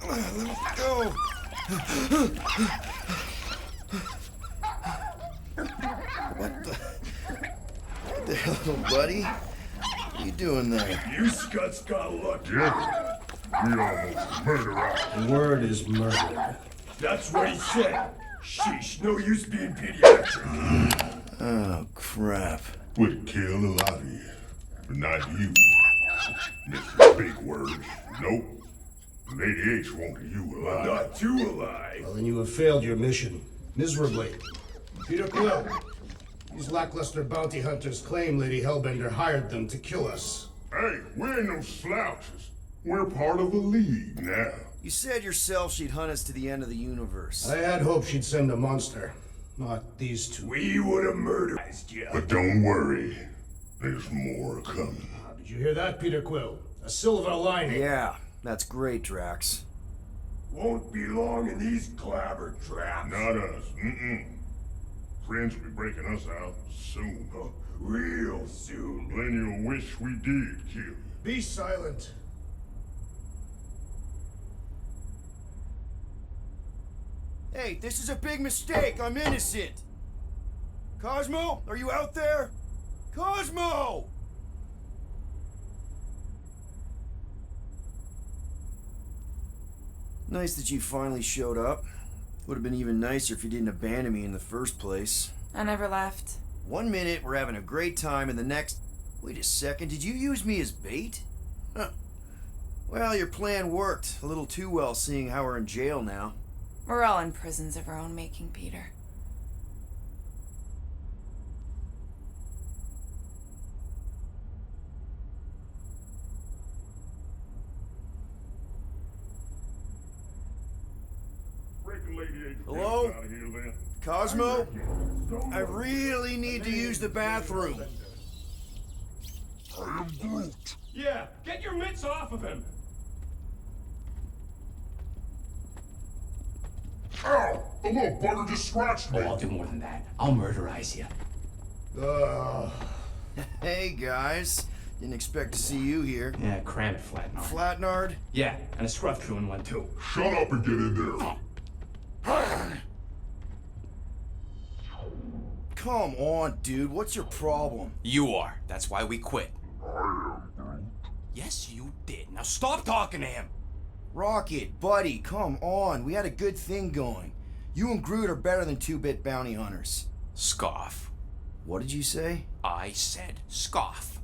Let me go. What the hell, little buddy? What are you doing there? You scuts got lucky. Yeah, we almost murder out. The word is murder. That's what he said. Sheesh, no use being pediatric. Oh, crap. Would kill a lot of you, but not you. Mr. Big Words. Nope. Lady H wanted you alive. Not too alive. Well, then you have failed your mission. Miserably. Peter Quill. These lackluster bounty hunters claim Lady Hellbender hired them to kill us. Hey, we're no slouches. We're part of a league now. You said yourself she'd hunt us to the end of the universe. I had hoped she'd send a monster, not these two. We would have murderized you. But don't worry. There's more coming. Did you hear that, Peter Quill? A silver lining. Yeah, that's great, Drax. Won't be long in these clabber traps. Not us. Friends will be breaking us out soon. Real soon. Then you'll wish we did kill you. Be silent. Hey, this is a big mistake. I'm innocent. Cosmo, are you out there? Cosmo! Nice that you finally showed up. Would have been even nicer if you didn't abandon me in the first place. I never left. 1 minute, we're having a great time, and the next... Wait a second, did you use me as bait? Huh. Well, your plan worked. A little too well, seeing how we're in jail now. We're all in prisons of our own making, Peter. Hello? Cosmo? I really need to use the bathroom. I am Groot. Yeah, get your mitts off of him. Ow! The little bugger just scratched me. Oh, I'll do more than that. I'll murderize you. Hey, guys. Didn't expect to see you here. Yeah, cram it, Flatnard. Flatnard? Yeah, and a scruff crew in one too. Shut up and get in there. Come on, dude. What's your problem? You are. That's why we quit. I am Groot. Yes, you did. Now stop talking to him. Rocket, buddy, come on. We had a good thing going. You and Groot are better than 2-bit bounty hunters. Scoff. What did you say? I said scoff.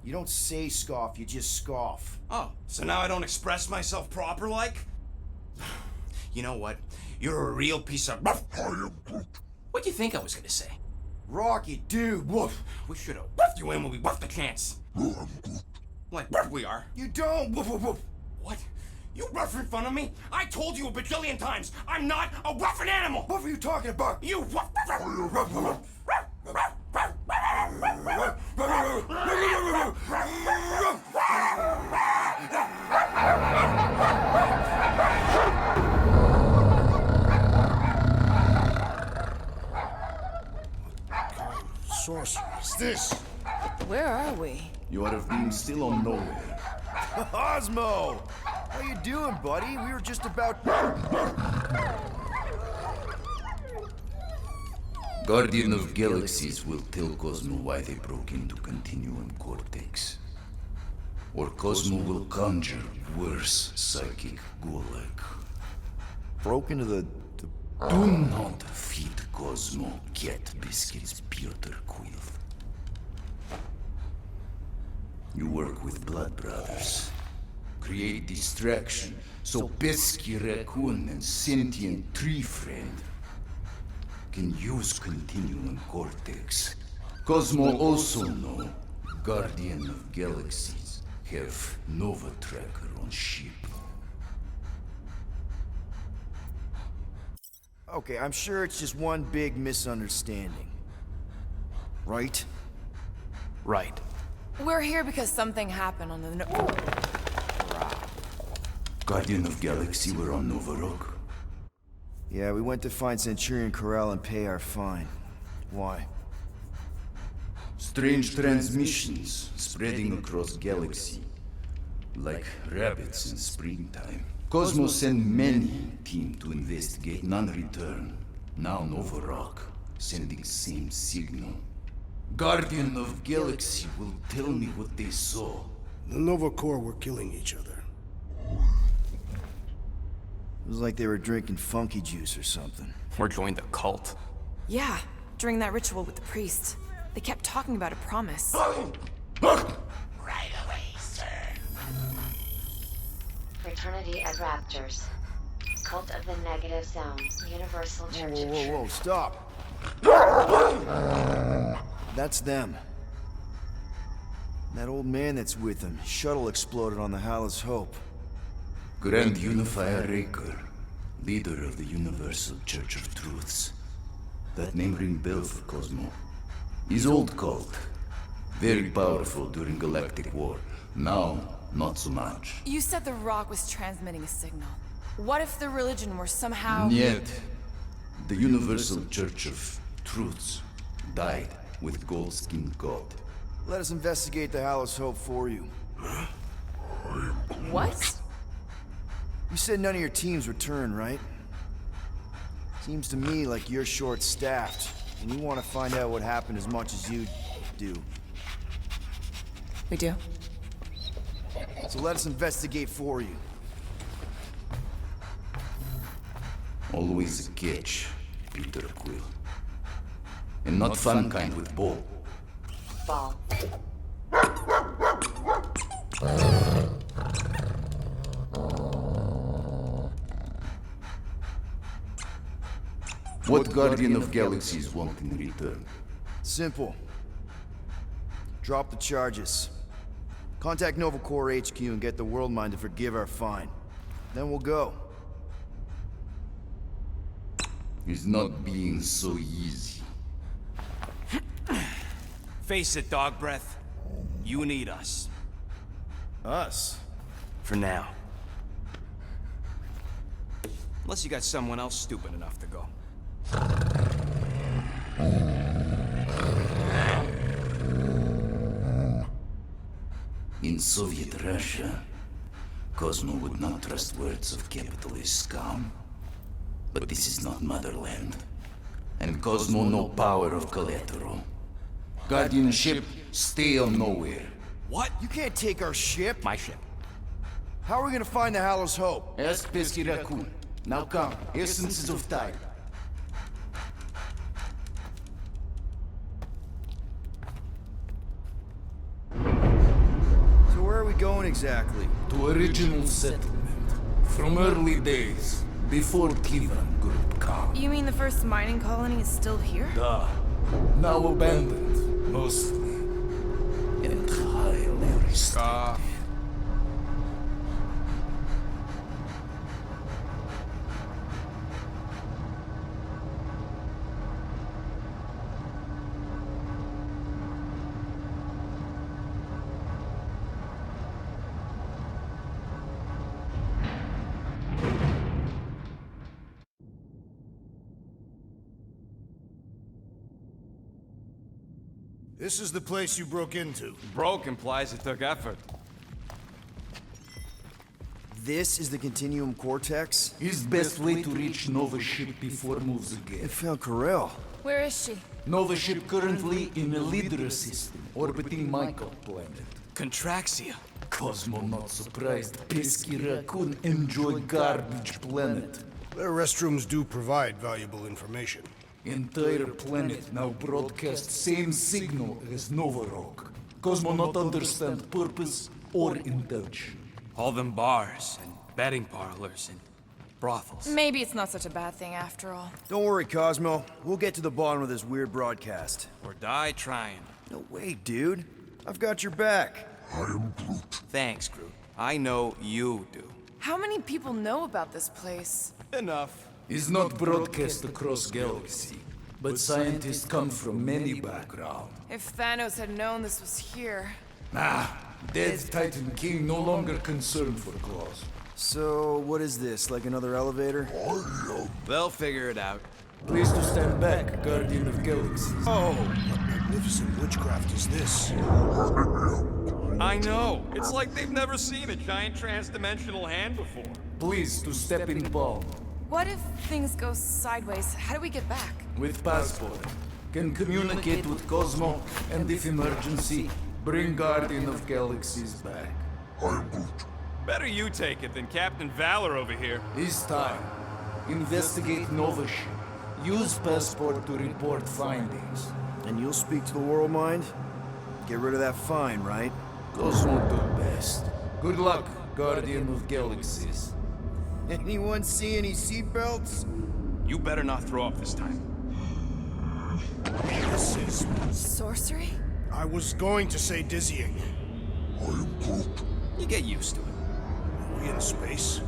You don't say scoff, you just scoff. Oh, so now I don't express myself proper like? You know what? You're a real piece of... I am Groot. What'd you think I was gonna say? Rocket, dude, woof. We should have wuffed you in when we wuffed the chance. I am Groot. Like we are. You don't, woof, woof, woof. What? You rough in front of me? I told you a bajillion times, I'm not a ruffin' animal! What were you talking about? You ruff... Sorcery is this? Where are we? You are being still on nowhere. Cosmo! How you doing, buddy? We were just about... Guardian of Galaxies will tell Cosmo why they broke into Continuum Cortex. Or Cosmo will conjure worse psychic gulag. Broke into the... Do not feed Cosmo cat biscuits, Peter Quill. You work with Blood Brothers. Create distraction so Pesky Raccoon and Sentient Tree Friend can use Continuum Cortex. Cosmo also know Guardian of Galaxies have Nova Tracker on ship. Okay, I'm sure it's just one big misunderstanding. Right? Right. We're here because something happened on the... Guardian of Galaxy were on Nova Rock. Yeah, we went to find Centurion Corral and pay our fine. Why? Strange transmissions spreading across galaxy, like rabbits in springtime. Cosmo sent many team to investigate, none return. Now Nova Rock, sending same signal. Guardian of Galaxy will tell me what they saw. The Nova Corps were killing each other. It was like they were drinking funky juice or something. Or joined a cult. Yeah, during that ritual with the priest. They kept talking about a promise. Right away, sir. Fraternity at Raptors. Cult of the Negative Zone. Universal Church of Whoa, Truth. stop. That's them. That old man that's with them. Shuttle exploded on the Hallis Hope. Grand Unifier Raker, leader of the Universal Church of Truths. That name ring bell for Cosmo. His old cult. Very powerful during Galactic War. Now, not so much. You said the rock was transmitting a signal. What if the religion were somehow... Yet, the Universal Church of Truths died with gold-skinned God. Let us investigate the Hallis Hope for you. What? You said none of your teams return, right? Seems to me like you're short-staffed, and you want to find out what happened as much as you do. We do. So let us investigate for you. Always a catch, Peter Quill. And not fun kind with Ball. Ball. What Guardian of Galaxies want in return? Simple. Drop the charges. Contact Nova Corps HQ and get the World Mind to forgive our fine. Then we'll go. It's not being so easy. Face it, dog breath. You need us. Us? For now. Unless you got someone else stupid enough to go. In Soviet Russia, Cosmo would not trust words of capitalist scum. But this is not motherland. And Cosmo no power of collateral. Guardianship, stay on nowhere. What? You can't take our ship. My ship. How are we gonna find the Hallis Hope? Ask Pesky Raccoon. Now come, essences of time. So where are we going exactly? To original settlement. From early days, before Kivan Group come. You mean the first mining colony is still here? Duh. Now abandoned, mostly. Entirely restored. This is the place you broke into. Broke implies it took effort. This is the Continuum Cortex? His best way to reach Nova ship before moves They again. found Corel. Where is she? Nova ship currently in a leader system, orbiting Michael planet. Contraxia. Cosmo not surprised. Pesky Raccoon enjoy garbage planet. Their restrooms do provide valuable information. Entire planet now broadcast same signal as Nova Rock. Cosmo not understand purpose or intention. All them bars and betting parlors and brothels. Maybe it's not such a bad thing after all. Don't worry, Cosmo. We'll get to the bottom of this weird broadcast. Or die trying. No way, dude. I've got your back. Thanks, Groot. I know you do. How many people know about this place? Enough. Is not broadcast across galaxy, but scientists come from many backgrounds. If Thanos had known this was here... Dead Titan King no longer concerned for cause. So, what is this? Like another elevator? They'll figure it out. Please to stand back, Guardian of Galaxies. Oh, what magnificent witchcraft is this? I know. It's like they've never seen a giant trans-dimensional hand before. Please to step in palm. What if things go sideways? How do we get back? With passport. Can communicate with Cosmo, and if emergency, bring Guardian of Galaxies back. Better you take it than Captain Valor over here. It's time. Investigate Nova ship. Use passport to report findings. And you'll speak to the World Mind? Get rid of that fine, right? Cosmo do best. Good luck, Guardian of Galaxies. Anyone see any seatbelts? You better not throw up this time. This is... Sorcery? I was going to say dizzying. You get used to it. Are we in space?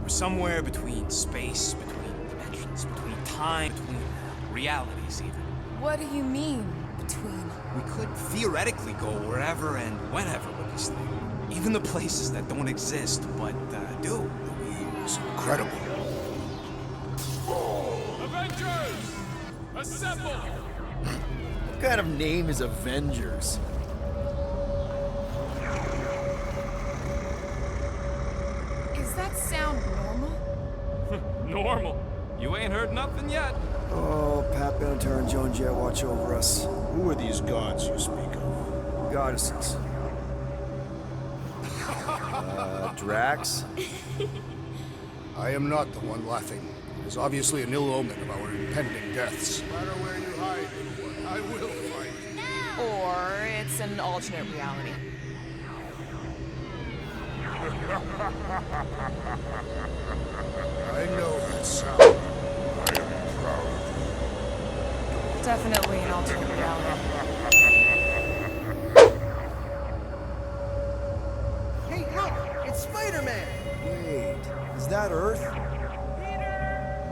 We're somewhere between space, between dimensions, between time, between realities even. What do you mean, between? We could theoretically go wherever and whenever with this thing. Even the places that don't exist, but do. It's incredible. Avengers! Assemble! What kind of name is Avengers? Is that sound normal? Normal. You ain't heard nothing yet. Oh, Pat Benatar and Joan Jett watch over us. Who are these gods you speak of? Goddesses. Drax? I am not the one laughing. It is obviously an ill omen of our impending deaths. No matter where you hide, little one, I will find you. Or it's an alternate reality. I know that sound. I am proud. Definitely an alternate reality. Hey, look! It's Spider-Man! Wait, is that Earth?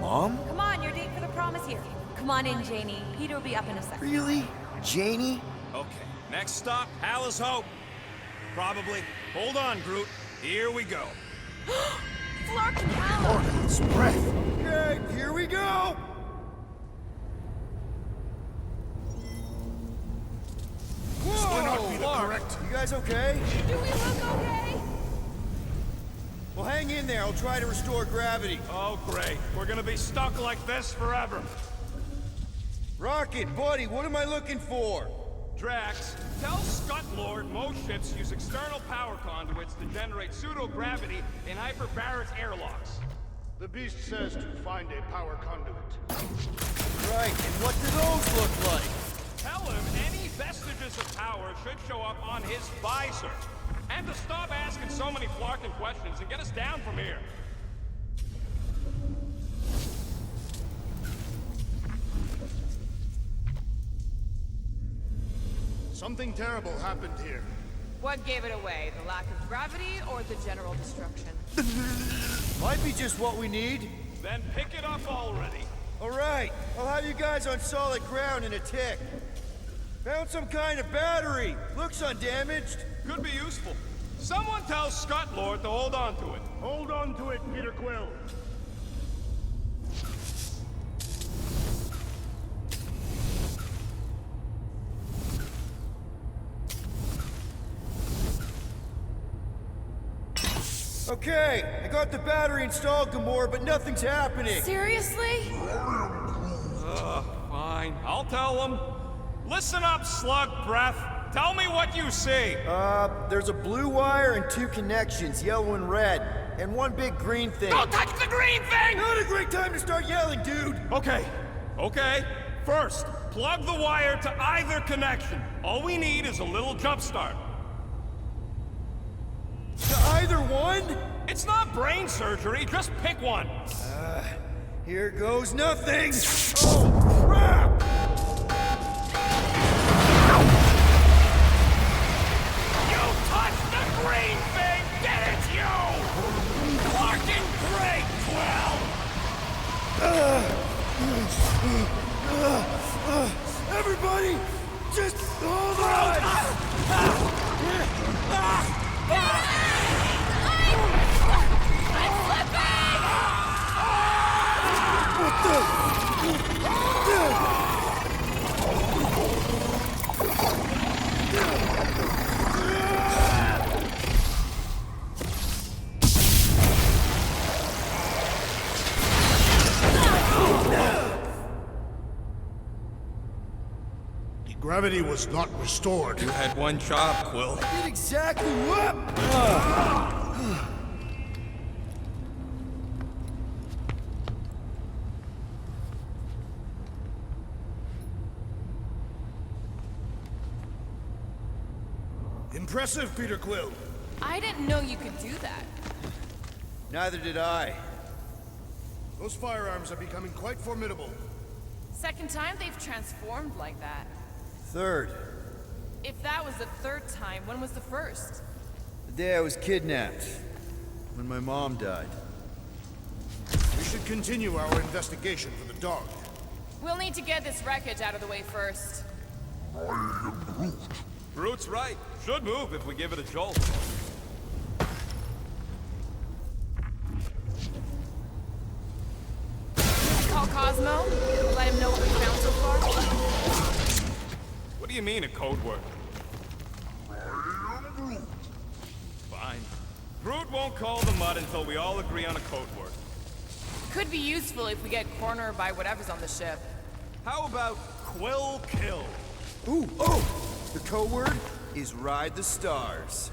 Mom? Come on, your date for the prom is here. Come on in, Janie. Peter will be up in a second. Really? Janie? Okay, next stop, Alice Hope. Probably. Hold on, Groot. Here we go. Flark and Howard! Organ's breath. Okay, here we go! This will not be the correct. You guys okay? Do we look okay? Well, hang in there. I'll try to restore gravity. Oh, great. We're gonna be stuck like this forever. Rocket, buddy, what am I looking for? Drax, tell Scott Lord most ships use external power conduits to generate pseudo-gravity in hyperbaric airlocks. The beast says to find a power conduit. Right, and what do those look like? Tell him any vestiges of power should show up on his visor. And to stop asking so many flarking questions and get us down from here. Something terrible happened here. What gave it away? The lack of gravity or the general destruction? Might be just what we need. Then pick it up already. All right, I'll have you guys on solid ground in a tick. Found some kind of battery. Looks undamaged. Could be useful. Someone tell Scott Lord to hold on to it. Hold on to it, Peter Quill. Okay, I got the battery installed, Gamora, but nothing's happening. Seriously? Fine, I'll tell them. Listen up, slug breath. Tell me what you see. There's a blue wire and two connections, yellow and red, and one big green thing. Don't touch the green thing! Not a great time to start yelling, dude! Okay. First, plug the wire to either connection. All we need is a little jump start. To either one? It's not brain surgery, just pick one. Here goes nothing! Oh, crap! You touched the green thing! Get it, you! Fucking great, Quill! Everybody, just hold on! I'm flipping! What the? Gravity was not restored. You had one job, Quill. Did exactly what? Impressive, Peter Quill. I didn't know you could do that. Neither did I. Those firearms are becoming quite formidable. Second time they've transformed like that. Third, If that was the third time, when was the first? the day I was kidnapped. When my mom died. We should continue our investigation for the dog. We'll need to get this wreckage out of the way first. Groot's right. Should move if we give it a jolt. Call Cosmo. Let him know what we found so far. What do you mean, a code word? Fine. Groot won't call the mud until we all agree on a code word. Could be useful if we get cornered by whatever's on the ship. How about Quill Kill? Ooh, oh! The code word is Ride the Stars.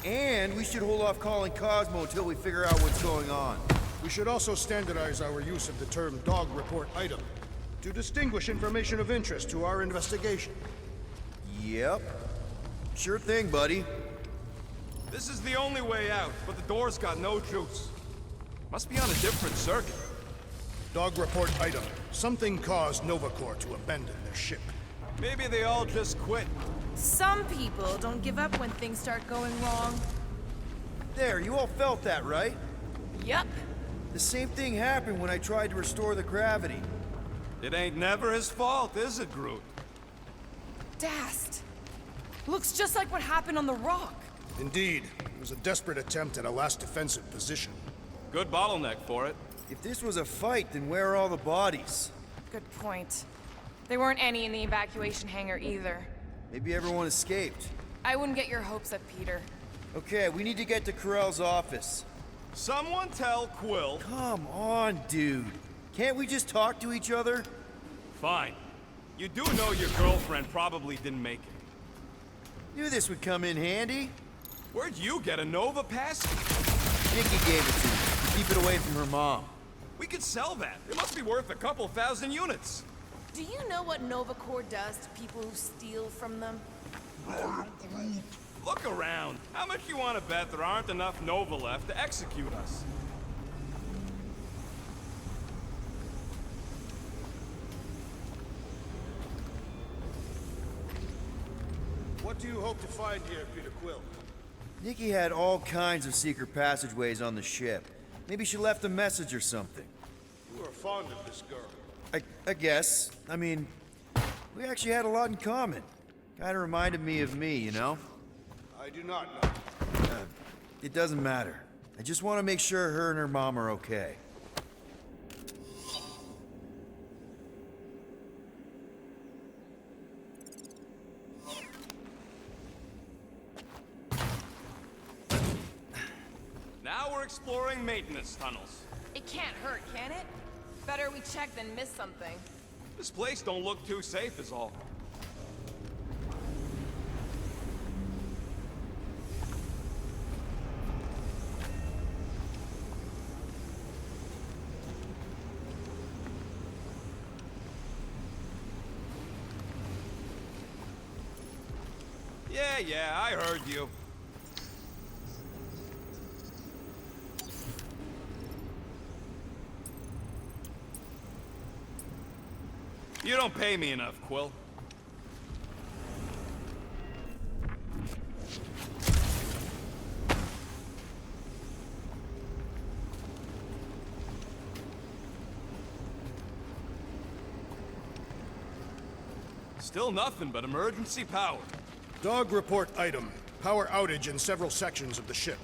And we should hold off calling Cosmo until we figure out what's going on. We should also standardize our use of the term dog report item to distinguish information of interest to our investigation. Yep. Sure thing, buddy. This is the only way out, but the door's got no juice. Must be on a different circuit. Dog report item. Something caused Nova Corps to abandon their ship. Maybe they all just quit. Some people don't give up when things start going wrong. There, you all felt that, right? Yup. The same thing happened when I tried to restore the gravity. It ain't never his fault, is it, Groot? Dast. Looks just like what happened on the rock. Indeed, it was a desperate attempt at a last defensive position. Good bottleneck for it. If this was a fight, then where are all the bodies? Good point. There weren't any in the evacuation hangar either. Maybe everyone escaped. I wouldn't get your hopes up, Peter. Okay, we need to get to Carell's office. Someone tell Quill. Come on, dude. Can't we just talk to each other? Fine. You do know your girlfriend probably didn't make it. Knew this would come in handy. Where'd you get a Nova pass? Nikki gave it to me. Keep it away from her mom. We could sell that. It must be worth a couple thousand units. Do you know what Nova Corps does to people who steal from them? Look around. How much you want to bet there aren't enough Nova left to execute us? What do you hope to find here, Peter Quill? Nikki had all kinds of secret passageways on the ship. Maybe she left a message or something. You are fond of this girl. I guess. I mean, we actually had a lot in common. Kinda reminded me of me, you know? I do not know. It doesn't matter. I just want to make sure her and her mom are okay. Now we're exploring maintenance tunnels. It can't hurt, can it? Better we check than miss something. This place don't look too safe is all. Yeah, I heard you. You don't pay me enough, Quill. Still nothing but emergency power. Dog report item. Power outage in several sections of the ship.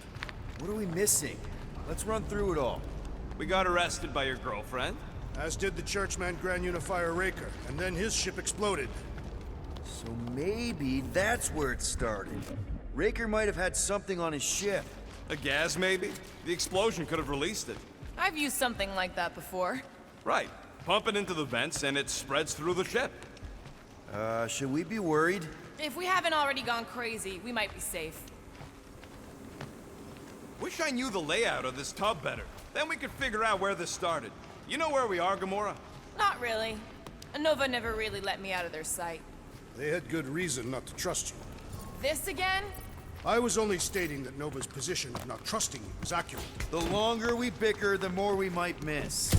What are we missing? Let's run through it all. We got arrested by your girlfriend. As did the churchman Grand Unifier Raker, and then his ship exploded. So maybe that's where it started. Raker might have had something on his ship. A gas, maybe? The explosion could have released it. I've used something like that before. Right. Pump it into the vents and it spreads through the ship. Should we be worried? If we haven't already gone crazy, we might be safe. Wish I knew the layout of this tub better. Then we could figure out where this started. You know where we are, Gamora? Not really. Nova never really let me out of their sight. They had good reason not to trust you. This again? I was only stating that Nova's position of not trusting you was accurate. The longer we bicker, the more we might miss.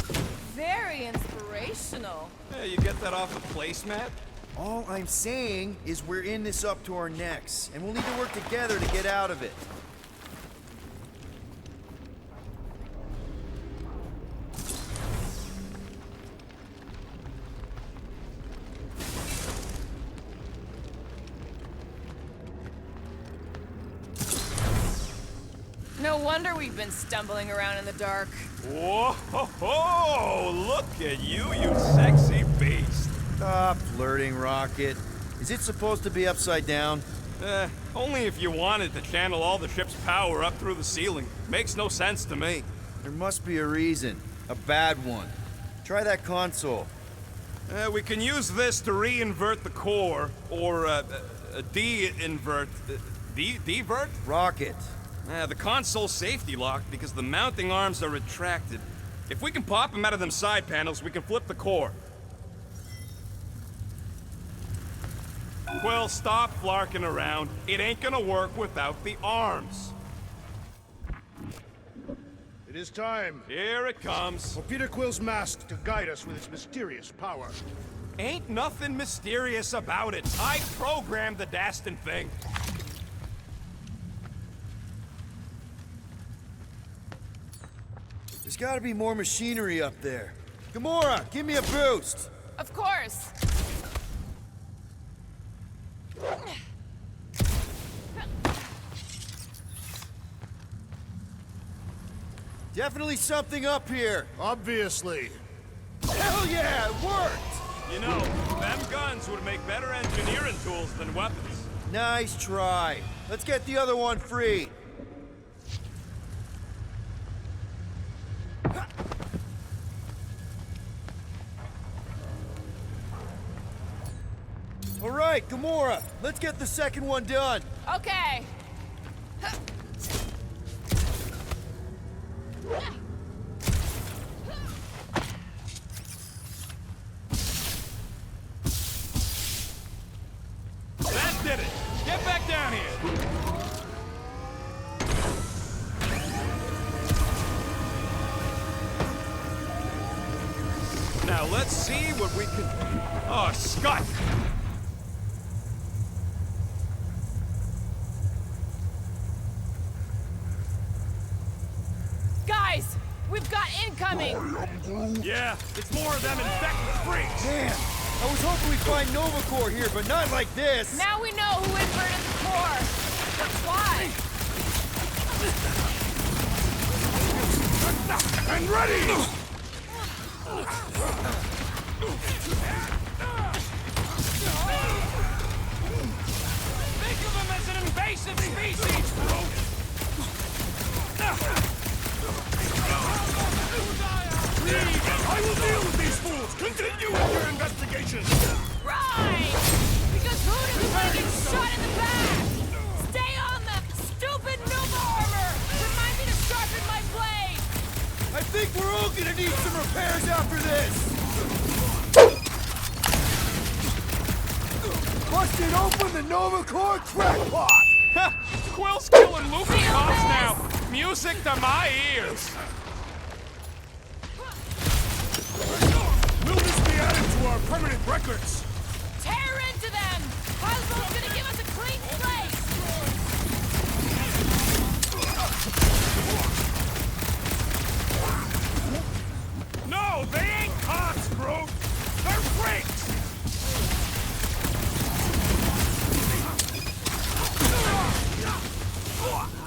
Very inspirational. Hey, you get that off a placemat? All I'm saying is we're in this up to our necks, and we'll need to work together to get out of it. No wonder we've been stumbling around in the dark. Whoa, ho, ho! Look at you sexy beast. Stop flirting, Rocket. Is it supposed to be upside down? Only if you wanted to channel all the ship's power up through the ceiling. Makes no sense to me. There must be a reason. A bad one. Try that console. We can use this to re-invert the core, or de-invert... Divert? Rocket. The console's safety locked because the mounting arms are retracted. If we can pop them out of them side panels, we can flip the core. Quill, stop flarking around. It ain't gonna work without the arms. It is time Here it comes. for Peter Quill's mask to guide us with its mysterious power. Ain't nothing mysterious about it. I programmed the dastin' thing. There's gotta be more machinery up there. Gamora, give me a boost! Of course. Definitely something up here. Obviously. Hell yeah, it worked! You know, them guns would make better engineering tools than weapons. Nice try. Let's get the other one free. All right, Gamora, let's get the second one done. Okay. That did it. Get back down here. Now let's see what we can... Oh, Scott! Guys, we've got incoming. Yeah, it's more of them infected freaks. Damn, I was hoping we'd find Nova Corps here, but not like this. Now we know who inverted the core. But why? And ready! Think of them as an invasive species, bro! I will deal with these fools! Continue with your investigation! Right! Because who doesn't want to get shot in the back? Stay on them! Stupid Nova armor! Remind me to sharpen my blade! I think we're all gonna need some repairs after this. Busted open the Nova Corps crackpot! Quill's killing Luffy cops now! Music to my ears! Will this be added to our permanent records? Tear into them! Cosmo's gonna give us a clean slate! No, they ain't cops, bro! They're freaks!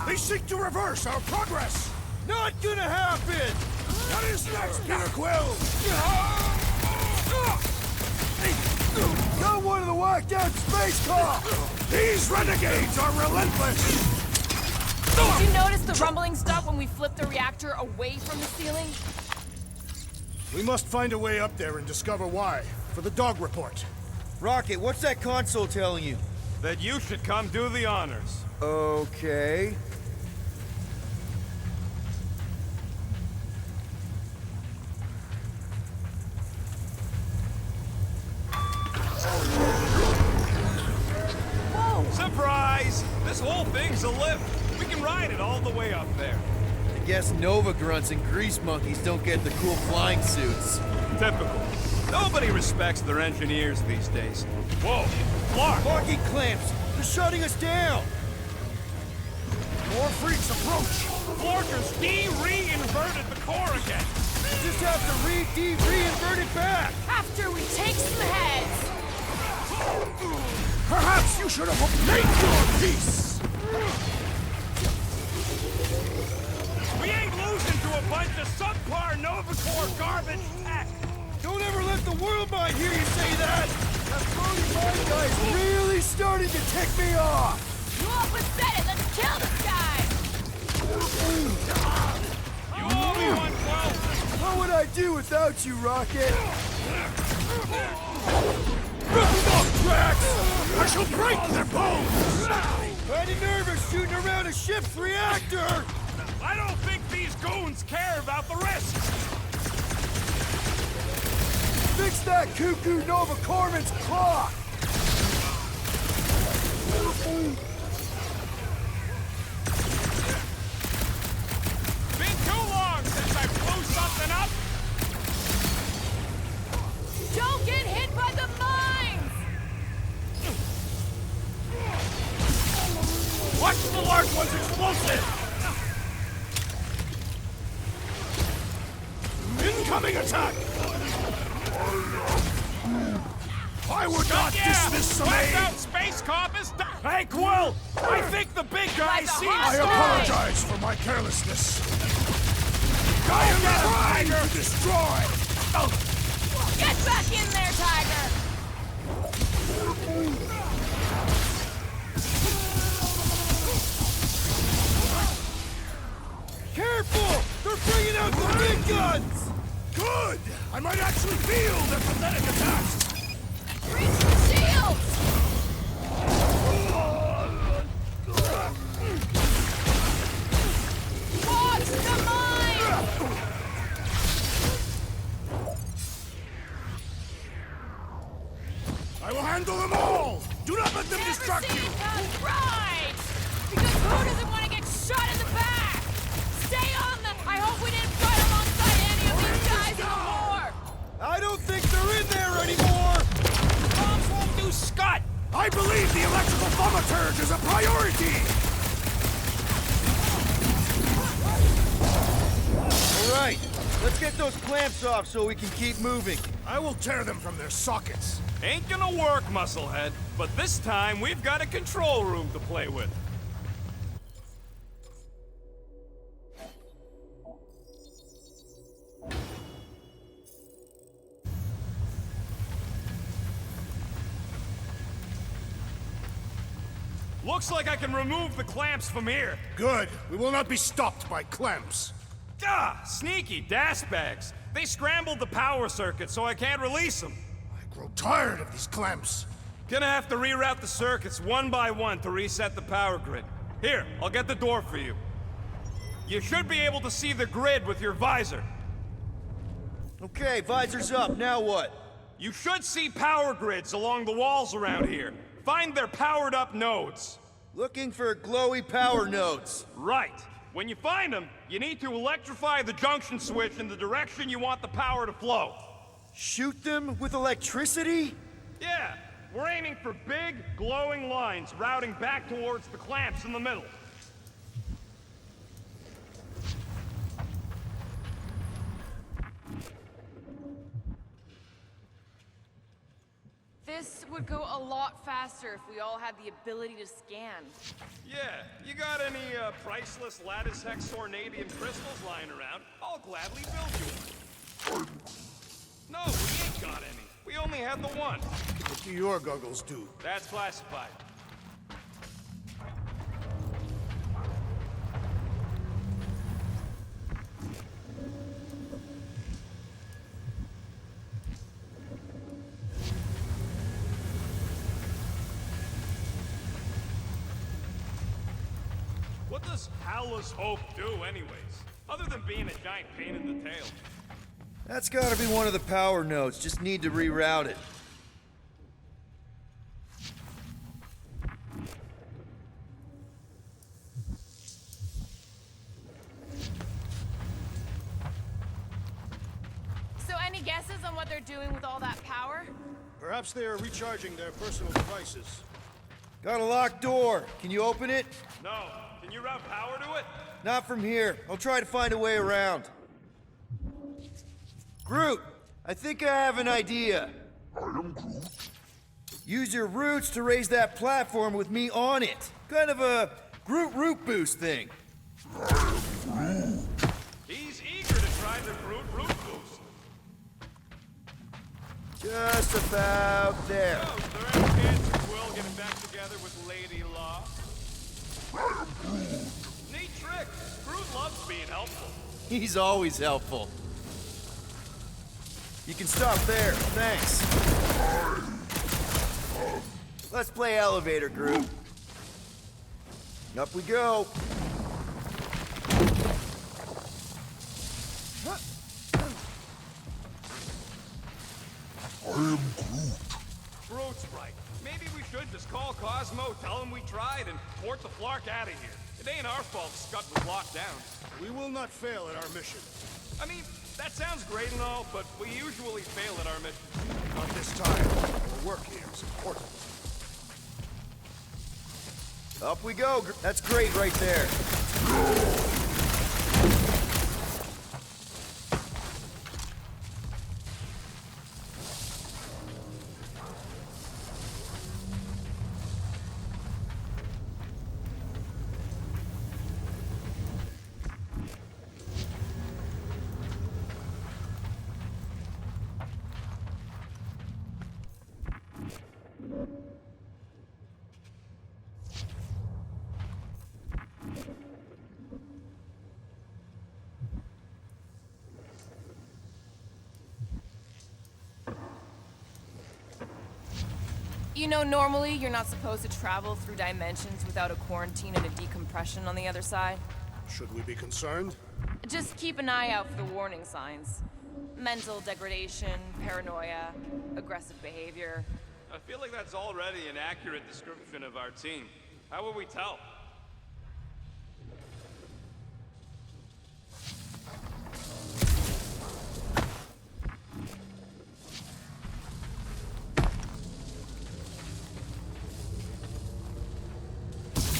They seek to reverse our progress! Not gonna happen! What is next, Peter Quill? Got one of the whacked out space cops! These renegades are relentless! Did you notice the rumbling stop when we flipped the reactor away from the ceiling? We must find a way up there and discover why, for the dog report. Rocket, what's that console telling you? That you should come do the honors. Okay. Surprise! This whole thing's a lift. We can ride it all the way up there. I guess Nova grunts and grease monkeys don't get the cool flying suits. Typical. Nobody respects their engineers these days. Whoa! Clark! Parking clamps! They're shutting us down! More freaks approach! Florkers re-inverted the core again! Just have to re-invert it back! After we take some heads! Perhaps you should have made your peace! We ain't losing to a bunch of subpar Novacore garbage tech! Don't ever let the world mind hear you say that! That 45 guy's really starting to tick me off! You always said it! Let's kill this guy! You owe me 112! What would I do without you, Rocket? Rip them off, Drax! I shall break their bones! Kinda nervous shooting around a ship's reactor! I don't think these goons care about the risks! Fix that cuckoo Nova Corman's clock! Been too long since I blew something up! Don't get hit by the mines! Watch the large one's explosive! Incoming attack! I would not dismiss Whacked me! out space cop is done! Hey, Quill! I think the big guy sees... I apologize for my carelessness. I am trying to destroy! Get back in there, Tiger! Careful! They're bringing out the big guns! Good! I might actually feel their pathetic attacks! Reach the shields! Watch the mine! I will handle them all! Do not let them Never distract seen you! a ride! Because who doesn't want to get shot in the back? Stay on them! I hope we didn't fight alongside any of these guys in the war! I don't think they're in there anymore! Bombs won't do scut! I believe the electrical thaumaturge is a priority! Alright, let's get those clamps off so we can keep moving. I will tear them from their sockets. Ain't gonna work, Musclehead. But this time, we've got a control room to play with. Looks like I can remove the clamps from here. Good. We will not be stopped by clamps. Ah, sneaky das bags. They scrambled the power circuit, so I can't release them. I grow tired of these clamps. Gonna have to reroute the circuits one by one to reset the power grid. Here, I'll get the door for you. You should be able to see the grid with your visor. Okay, visor's up, now what? You should see power grids along the walls around here. Find their powered up nodes. Looking for glowy power nodes. Right. When you find them, you need to electrify the junction switch in the direction you want the power to flow. Shoot them with electricity? Yeah, we're aiming for big, glowing lines routing back towards the clamps in the middle. This would go a lot faster if we all had the ability to scan. Yeah, you got any priceless lattice hex ornadium crystals lying around? I'll gladly build you one. No, we ain't got any. We only had the one. What do your goggles do? That's classified. What does Hallow's Hope do, anyways? Other than being a giant pain in the tail. That's gotta be one of the power nodes. Just need to reroute it. So any guesses on what they're doing with all that power? Perhaps they are recharging their personal devices. Got a locked door. Can you open it? No. Can you route power to it? Not from here. I'll try to find a way around. Groot, I think I have an idea. I am Groot. Use your roots to raise that platform with me on it. Kind of a Groot root boost thing. He's eager to try the Groot root boost. Just about there. Oh, is there any chance of Quill getting back together with Lady Law? Neat trick. Groot loves being helpful. He's always helpful. You can stop there. Thanks. Let's play elevator, Groot. Up we go. I am Groot. Groot's right. Maybe we should just call Cosmo, tell him we tried, and port the Flark out of here. It ain't our fault Scott was locked down. We will not fail at our mission. I mean, that sounds great and all, but we usually fail at our mission. Not this time. Our work here is important. Up we go. That's great right there. You know, normally you're not supposed to travel through dimensions without a quarantine and a decompression on the other side. Should we be concerned? Just keep an eye out for the warning signs. Mental degradation, paranoia, aggressive behavior. I feel like that's already an accurate description of our team. How will we tell?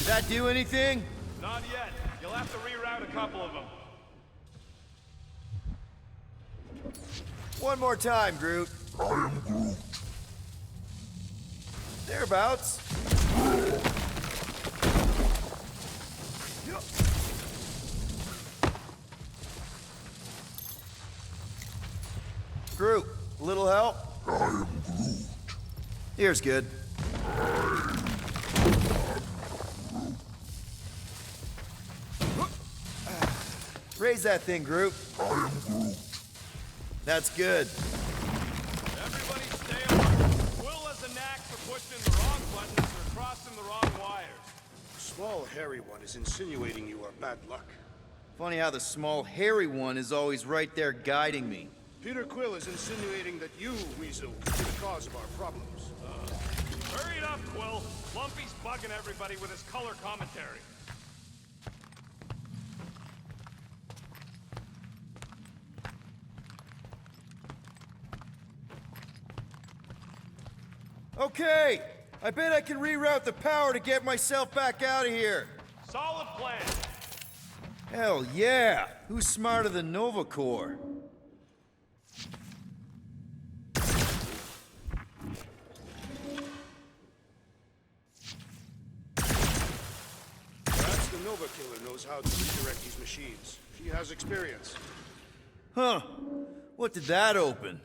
Did that do anything? Not yet. You'll have to reroute a couple of them. One more time, Groot. I am Groot. Thereabouts. Groot, a little help? I am Groot. Here's good. Raise that thing, Groot. I am Groot. That's good. Everybody stay alert. Quill has a knack for pushing the wrong buttons or crossing the wrong wires. The small, hairy one is insinuating you are bad luck. Funny how the small, hairy one is always right there guiding me. Peter Quill is insinuating that you, Weasel, are the cause of our problems. Hurry it up, Quill. Lumpy's bugging everybody with his color commentary. Okay, I bet I can reroute the power to get myself back out of here. Solid plan. Hell yeah! Who's smarter than Nova Corps? Perhaps the Nova Killer knows how to redirect these machines. She has experience. Huh. What did that open?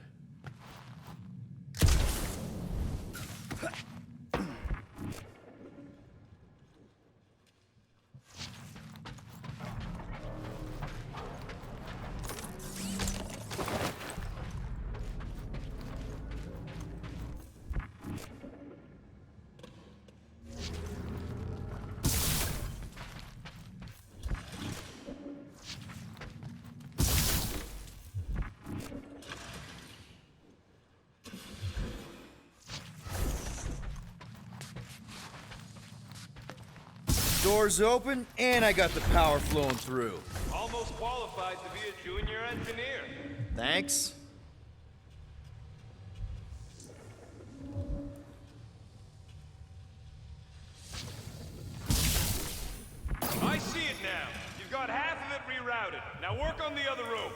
Doors open, and I got the power flowing through. Almost qualified to be a junior engineer. Thanks. I see it now. You've got half of it rerouted. Now work on the other room.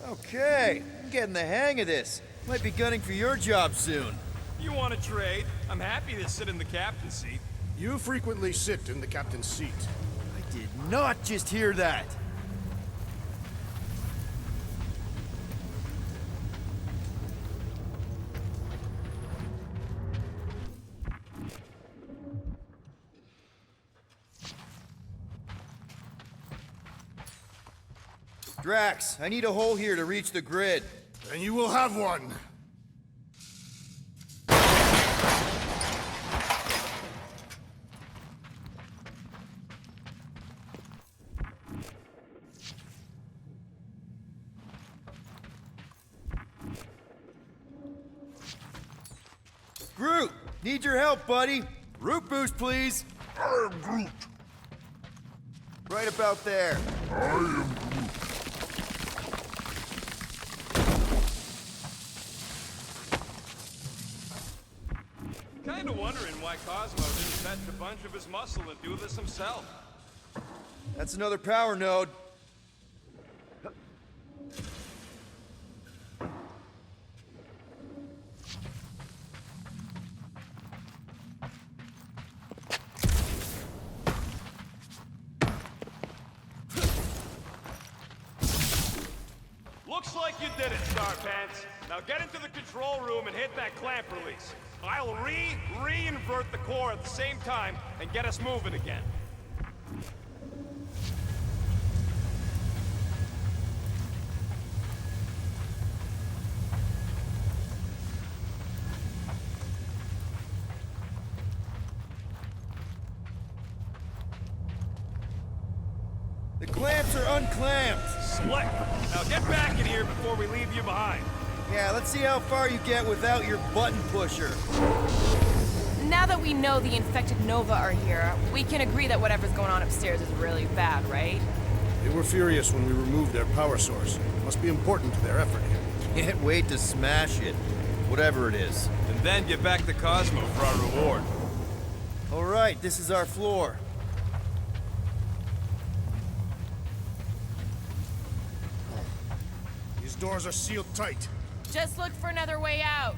Okay, I'm getting the hang of this. Might be gunning for your job soon. You want to trade? I'm happy to sit in the captain's seat. You frequently sit in the captain's seat. I did not just hear that. Drax, I need a hole here to reach the grid. And you will have one. Groot, need your help, buddy. Root boost, please. I am Groot. Right about there. I am Groot. Kinda wondering why Cosmo didn't fetch a bunch of his muscle and do this himself. That's another power node. Looks like you did it, Starpants. Now get into the control room and hit that clamp release. I'll re-invert the core at the same time and get us moving again. The clamps are unclamped. Slick. Now get back in here before we leave you behind. Yeah, let's see how far you get without your button pusher. Now that we know the infected Nova are here, we can agree that whatever's going on upstairs is really bad, right? They were furious when we removed their power source. Must be important to their effort here. Can't wait to smash it. Whatever it is. And then get back to Cosmo for our reward. All right, this is our floor. These doors are sealed tight. Just look for another way out.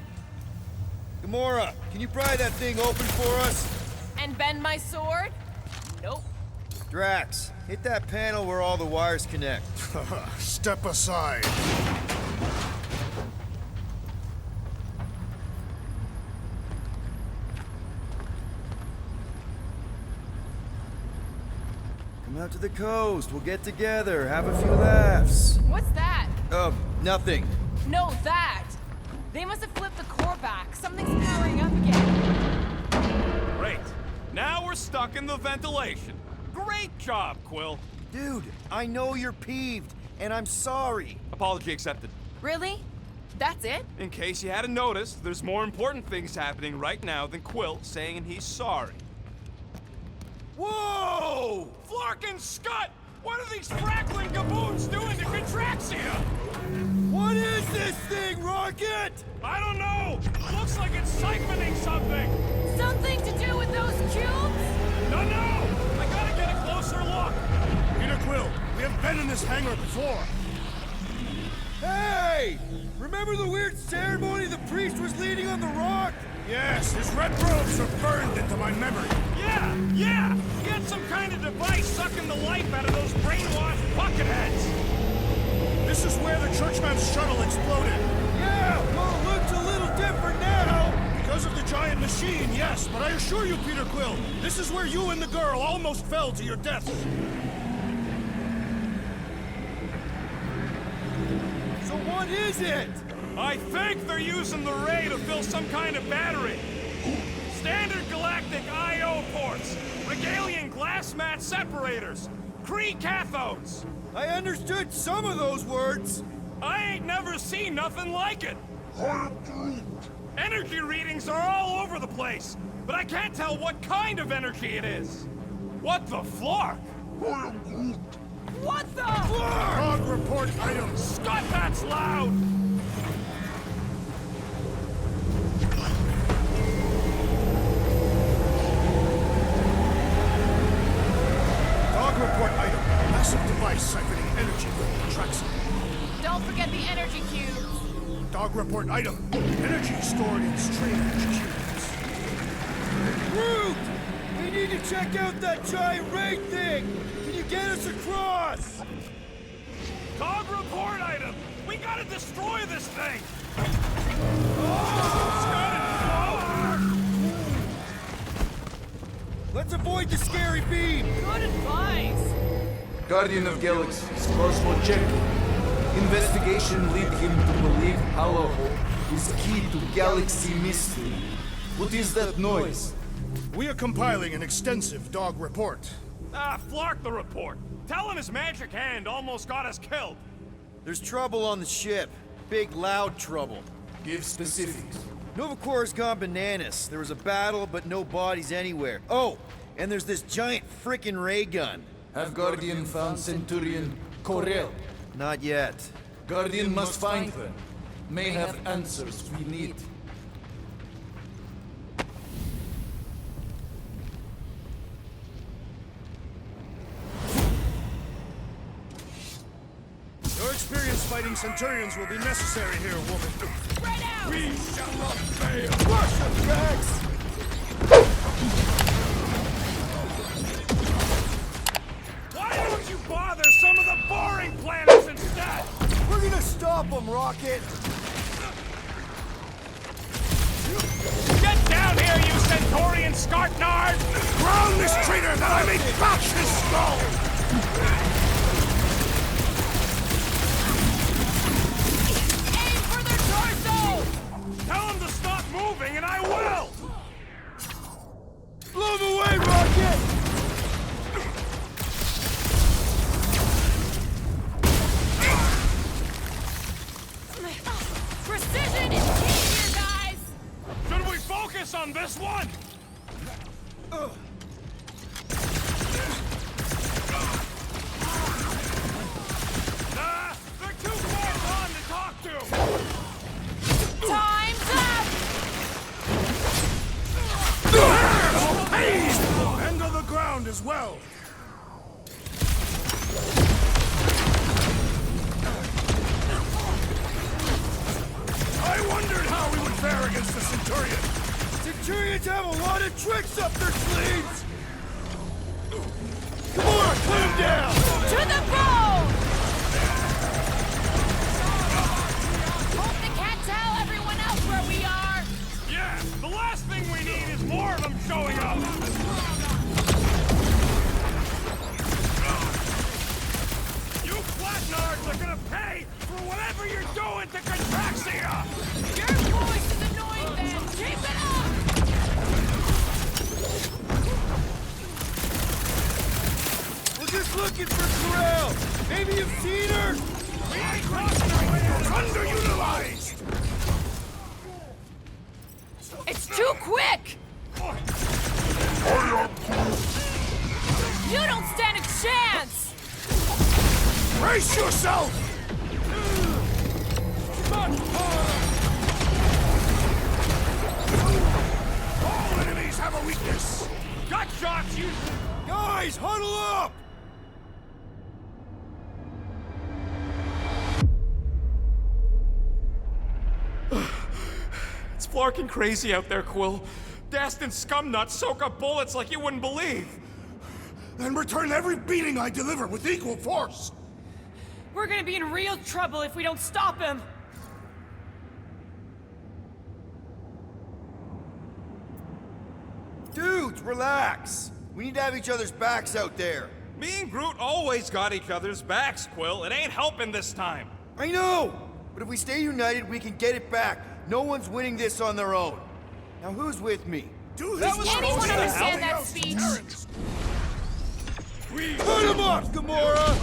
Gamora, can you pry that thing open for us? And bend my sword? Nope. Drax, hit that panel where all the wires connect. Step aside. Come out to the coast. We'll get together, have a few laughs. What's that? Nothing. No, that! They must have flipped the core back. Something's powering up again. Great. Now we're stuck in the ventilation. Great job, Quill. Dude, I know you're peeved, and I'm sorry. Apology accepted. Really? That's it? In case you hadn't noticed, there's more important things happening right now than Quill saying he's sorry. Whoa! Flarkin' Scott! What are these frackling gaboons doing to Contraxia? What is this thing, Rocket? I don't know! Looks like it's siphoning something! Something to do with those cubes? No! I gotta get a closer look! Peter Quill, we have been in this hangar before. Hey! Remember the weird ceremony the priest was leading on the rock? Yes, his red robes are burned into my memory. Yeah! He had some kind of device sucking the life out of those brainwashed bucketheads! This is where the Churchman's shuttle exploded. Yeah, well, it looks a little different now. Because of the giant machine, yes, but I assure you, Peter Quill, this is where you and the girl almost fell to your deaths. So what is it? I think they're using the ray to fill some kind of battery. Standard galactic I.O. ports, Regalian glass mat separators, Kree cathodes. I understood some of those words. I ain't never seen nothing like it. Energy readings are all over the place, but I can't tell what kind of energy it is. What the flark? What the? Dog report item. Scott, that's loud! Dog report item. Massive device siphoning energy from the tracks. Don't forget the energy cubes. Dog report item. Energy stored in strange cubes. Groot! We need to check out that giant raid thing! Can you get us across? Dog report item! We gotta destroy this thing! Let's avoid the scary beam! Good advice. Guardian of Galaxies, Cosmo check. Investigation lead him to believe Hollow is key to galaxy mystery. What is that noise? We are compiling an extensive dog report. Flark the report. Tell him his magic hand almost got us killed. There's trouble on the ship. Big, loud trouble. Give specifics. Nova Corps gone bananas. There was a battle, but no bodies anywhere. Oh, and there's this giant frickin' ray gun. Have Guardian found Centurion Corel? Not yet. Guardian must find her. May have answers we need. Your experience fighting Centurions will be necessary here, woman. Right out. We shall not fail! Russia, Rex! Why don't you bother some of the boring planets instead? We're gonna stop them, Rocket! Get down here, you Centaurian Scartnard! Ground this traitor that I may bash his skull! Aim for their torso. Tell him to stop moving and I will! Blow them away, Rocket! Precision is key here, guys. Should we focus on this one? They're too far on to talk to! Time's up. And on the ground as well! I wondered how we would fare against the Centurion! Centurions have a lot of tricks up their sleeves! Come on, put them down! To the bone. Hope they can't tell everyone else where we are. Yeah, the last thing we need is more of them showing up! You flatnards are gonna pay for whatever you're doing to Contraxia! Your voice is annoying, then. Keep it up. We're just looking for Corel! Maybe you've seen her? We ain't crossing our way out of Underutilized! It's too quick. You don't stand a chance. Brace yourself! All enemies have a weakness! gut shots, you... Guys, huddle up! It's flarking crazy out there, Quill. Dast and scumnuts soak up bullets like you wouldn't believe. Then return every beating I deliver with equal force! We're gonna be in real trouble if we don't stop him. Dudes, relax. We need to have each other's backs out there. Me and Groot always got each other's backs, Quill. It ain't helping this time. I know! But if we stay united, we can get it back. No one's winning this on their own. Now who's with me? Do Does this anyone understand that speech? Put him up, Gamora!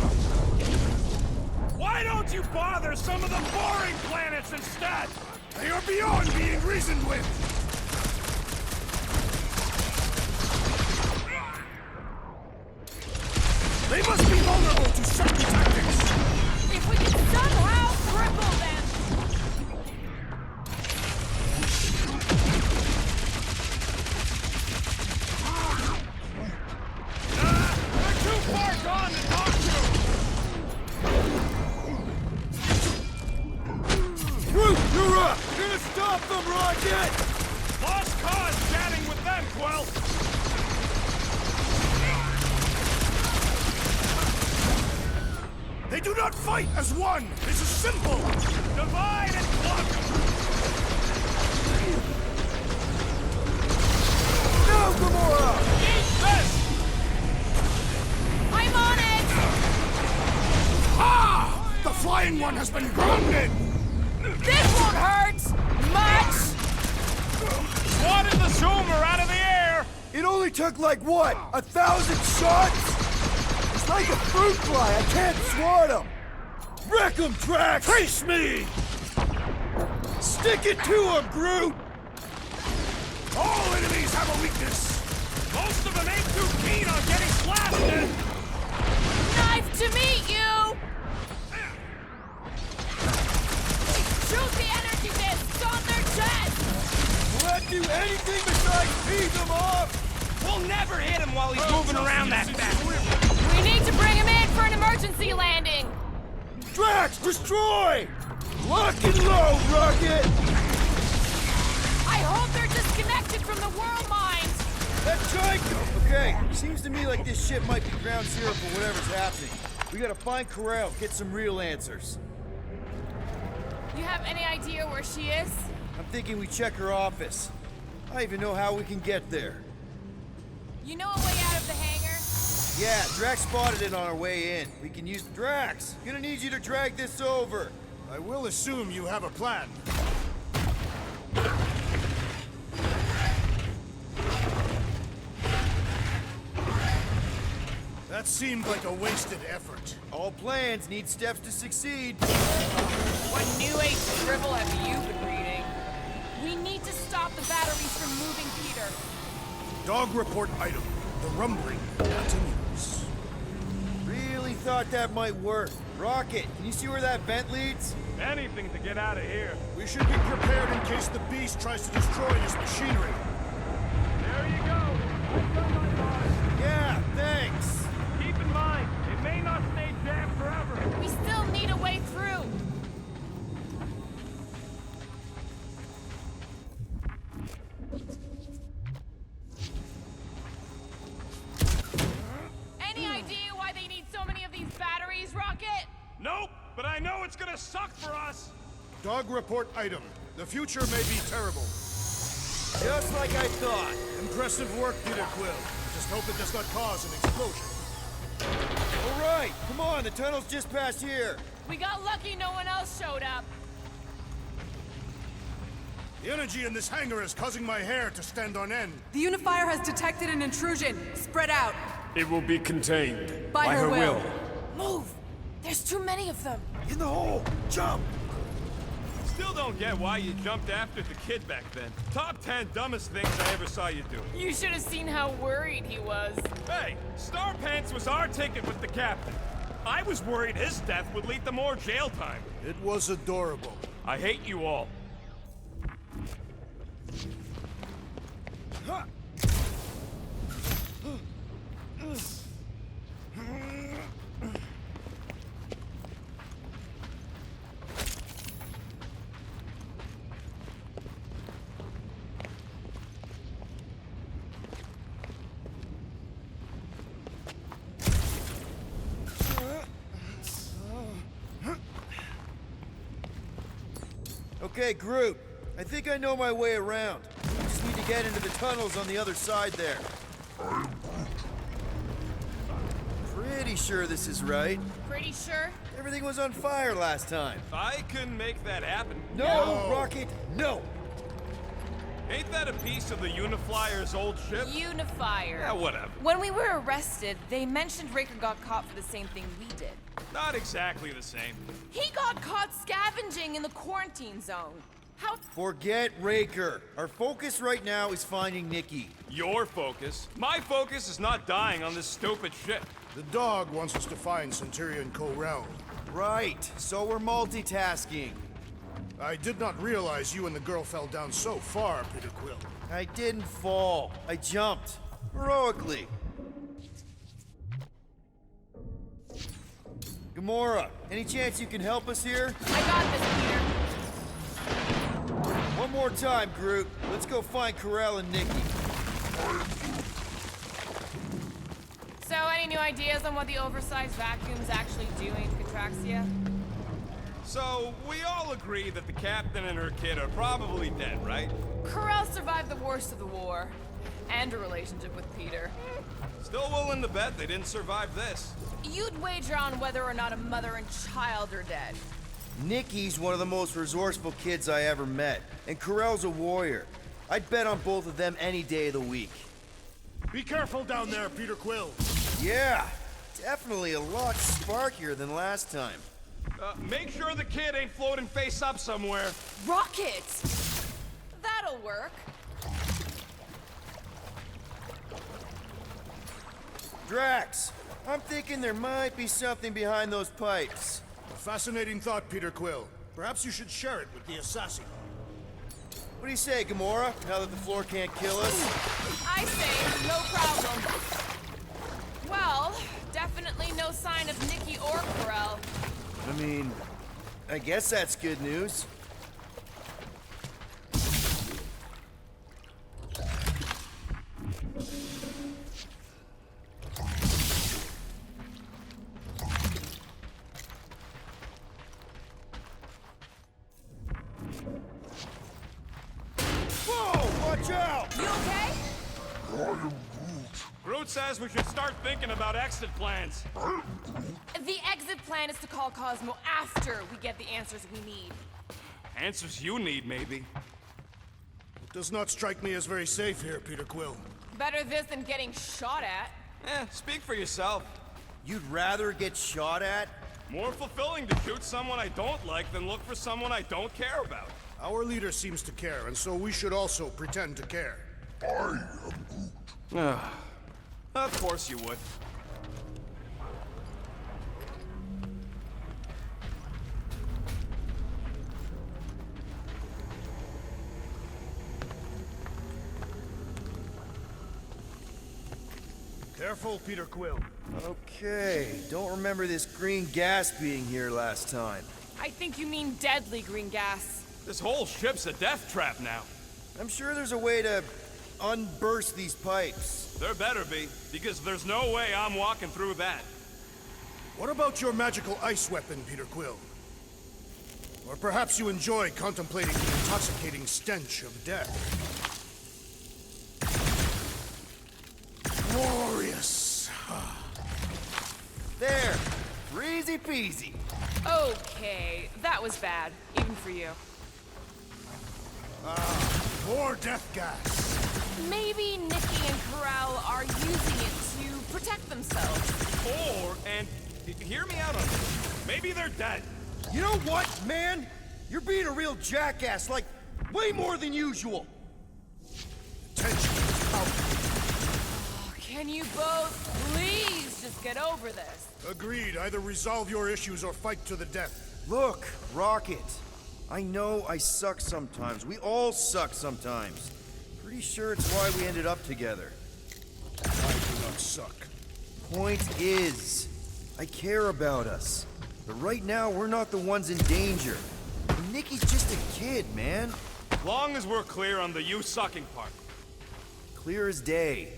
Why don't you bother some of the boring planets instead? They are beyond being reasoned with! with them, Rocket! Lost cause chatting with them, Quill! They do not fight as one! This is simple! Divide and conquer! No, Gamora! Eat this! I'm on it! Ah! The flying one has been grounded! This won't hurt much! Swatted the zoomer out of the air! It only took like what? 1,000 shots? It's like a fruit fly. I can't swat him. Wreck him, Drax! Face me! Stick it to him, Groot! All enemies have a weakness! Most of them ain't too keen on getting blasted! Knife to meet you! Shoot the energy discs on their chest! Will that do anything besides beat them off? We'll never hit him while he's moving around that fast. We need to bring him in for an emergency landing! Drax, destroy! Lock and load, Rocket! I hope they're disconnected from the world mind! That Tycho! Okay, seems to me like this ship might be ground zero for whatever's happening. We gotta find Corral, get some real answers. You have any idea where she is? I'm thinking we check her office. I don't even know how we can get there. You know a way out of the hangar? Yeah, Drax spotted it on our way in. We can use Drax. Gonna need you to drag this over. I will assume you have a plan. That seemed like a wasted effort. All plans need steps to succeed. What new age scribble have you been reading? We need to stop the batteries from moving Peter. Dog report item. The rumbling continues. Really thought that might work. Rocket, can you see where that vent leads? Anything to get out of here. We should be prepared in case the beast tries to destroy this machinery. There you go. I've done my part. Yeah, thanks. Keep in mind, it may not stay jammed forever. We still need a way through. Any idea why they need so many of these batteries, Rocket? Nope, but I know it's gonna suck for us. Dog report item. The future may be terrible. Just like I thought. Impressive work, Peter Quill. Just hope it does not cause an explosion. All right, come on, the tunnel's just past here. We got lucky no one else showed up. The energy in this hangar is causing my hair to stand on end. The Unifier has detected an intrusion. Spread out. It will be contained. By her will. Move! There's too many of them. In the hole, jump! Still don't get why you jumped after the kid back then. Top 10 dumbest things I ever saw you do. You should have seen how worried he was. Hey, Star Pants was our ticket with the captain. I was worried his death would lead to more jail time. It was adorable. I hate you all. Okay, Groot. I think I know my way around. We just need to get into the tunnels on the other side there. Pretty sure this is right. Pretty sure? Everything was on fire last time. I couldn't make that happen. No, Rocket, no! Ain't that a piece of the Uniflyer's old ship? Unifier. Yeah, whatever. When we were arrested, they mentioned Raker got caught for the same thing we did. Not exactly the same. He got caught scavenging in the quarantine zone. How? Forget Raker. Our focus right now is finding Nikki. Your focus. My focus is not dying on this stupid ship. The dog wants us to find Centurion Corral. Right, so we're multitasking. I did not realize you and the girl fell down so far, Peter Quill. I didn't fall. I jumped. Heroically. Gamora, any chance you can help us here? I got this, Peter. One more time, Groot. Let's go find Corell and Nikki. So, any new ideas on what the oversized vacuum's actually doing to Contraxia? So, we all agree that the captain and her kid are probably dead, right? Corell survived the worst of the war. And a relationship with Peter. Still willing to bet they didn't survive this. You'd wager on whether or not a mother and child are dead. Nikki's one of the most resourceful kids I ever met, and Corell's a warrior. I'd bet on both of them any day of the week. Be careful down there, Peter Quill. Yeah, definitely a lot sparkier than last time. Make sure the kid ain't floating face up somewhere. Rockets! That'll work. Drax, I'm thinking there might be something behind those pipes. A fascinating thought, Peter Quill. Perhaps you should share it with the assassin. What do you say, Gamora, now that the floor can't kill us? I say, no problem. Well, definitely no sign of Nikki or Corell. I mean, I guess that's good news. Whoa! Watch out! You okay? Groot says we should start thinking about exit plans. The exit plan is to call Cosmo after we get the answers we need. Answers you need, maybe. It does not strike me as very safe here, Peter Quill. Better this than getting shot at. Speak for yourself. You'd rather get shot at? More fulfilling to shoot someone I don't like than look for someone I don't care about. Our leader seems to care, and so we should also pretend to care. Of course you would. Careful, Peter Quill. Okay, don't remember this green gas being here last time. I think you mean deadly green gas. This whole ship's a death trap now. I'm sure there's a way to unburst these pipes. There better be, because there's no way I'm walking through that. What about your magical ice weapon, Peter Quill? Or perhaps you enjoy contemplating the intoxicating stench of death. Glorious. There, easy peasy. Okay, that was bad, even for you. More death gas. Maybe Nikki and Corell are using it to protect themselves. And hear me out on this. Maybe they're dead. You know what, man? You're being a real jackass, like, way more than usual. Tension is Oh, can you both please just get over this? Agreed. Either resolve your issues or fight to the death. Look, Rocket. I know I suck sometimes. We all suck sometimes. Pretty sure it's why we ended up together. I do not suck. Point is, I care about us. But right now, we're not the ones in danger. Nikki's just a kid, man. Long as we're clear on the you sucking part. Clear as day.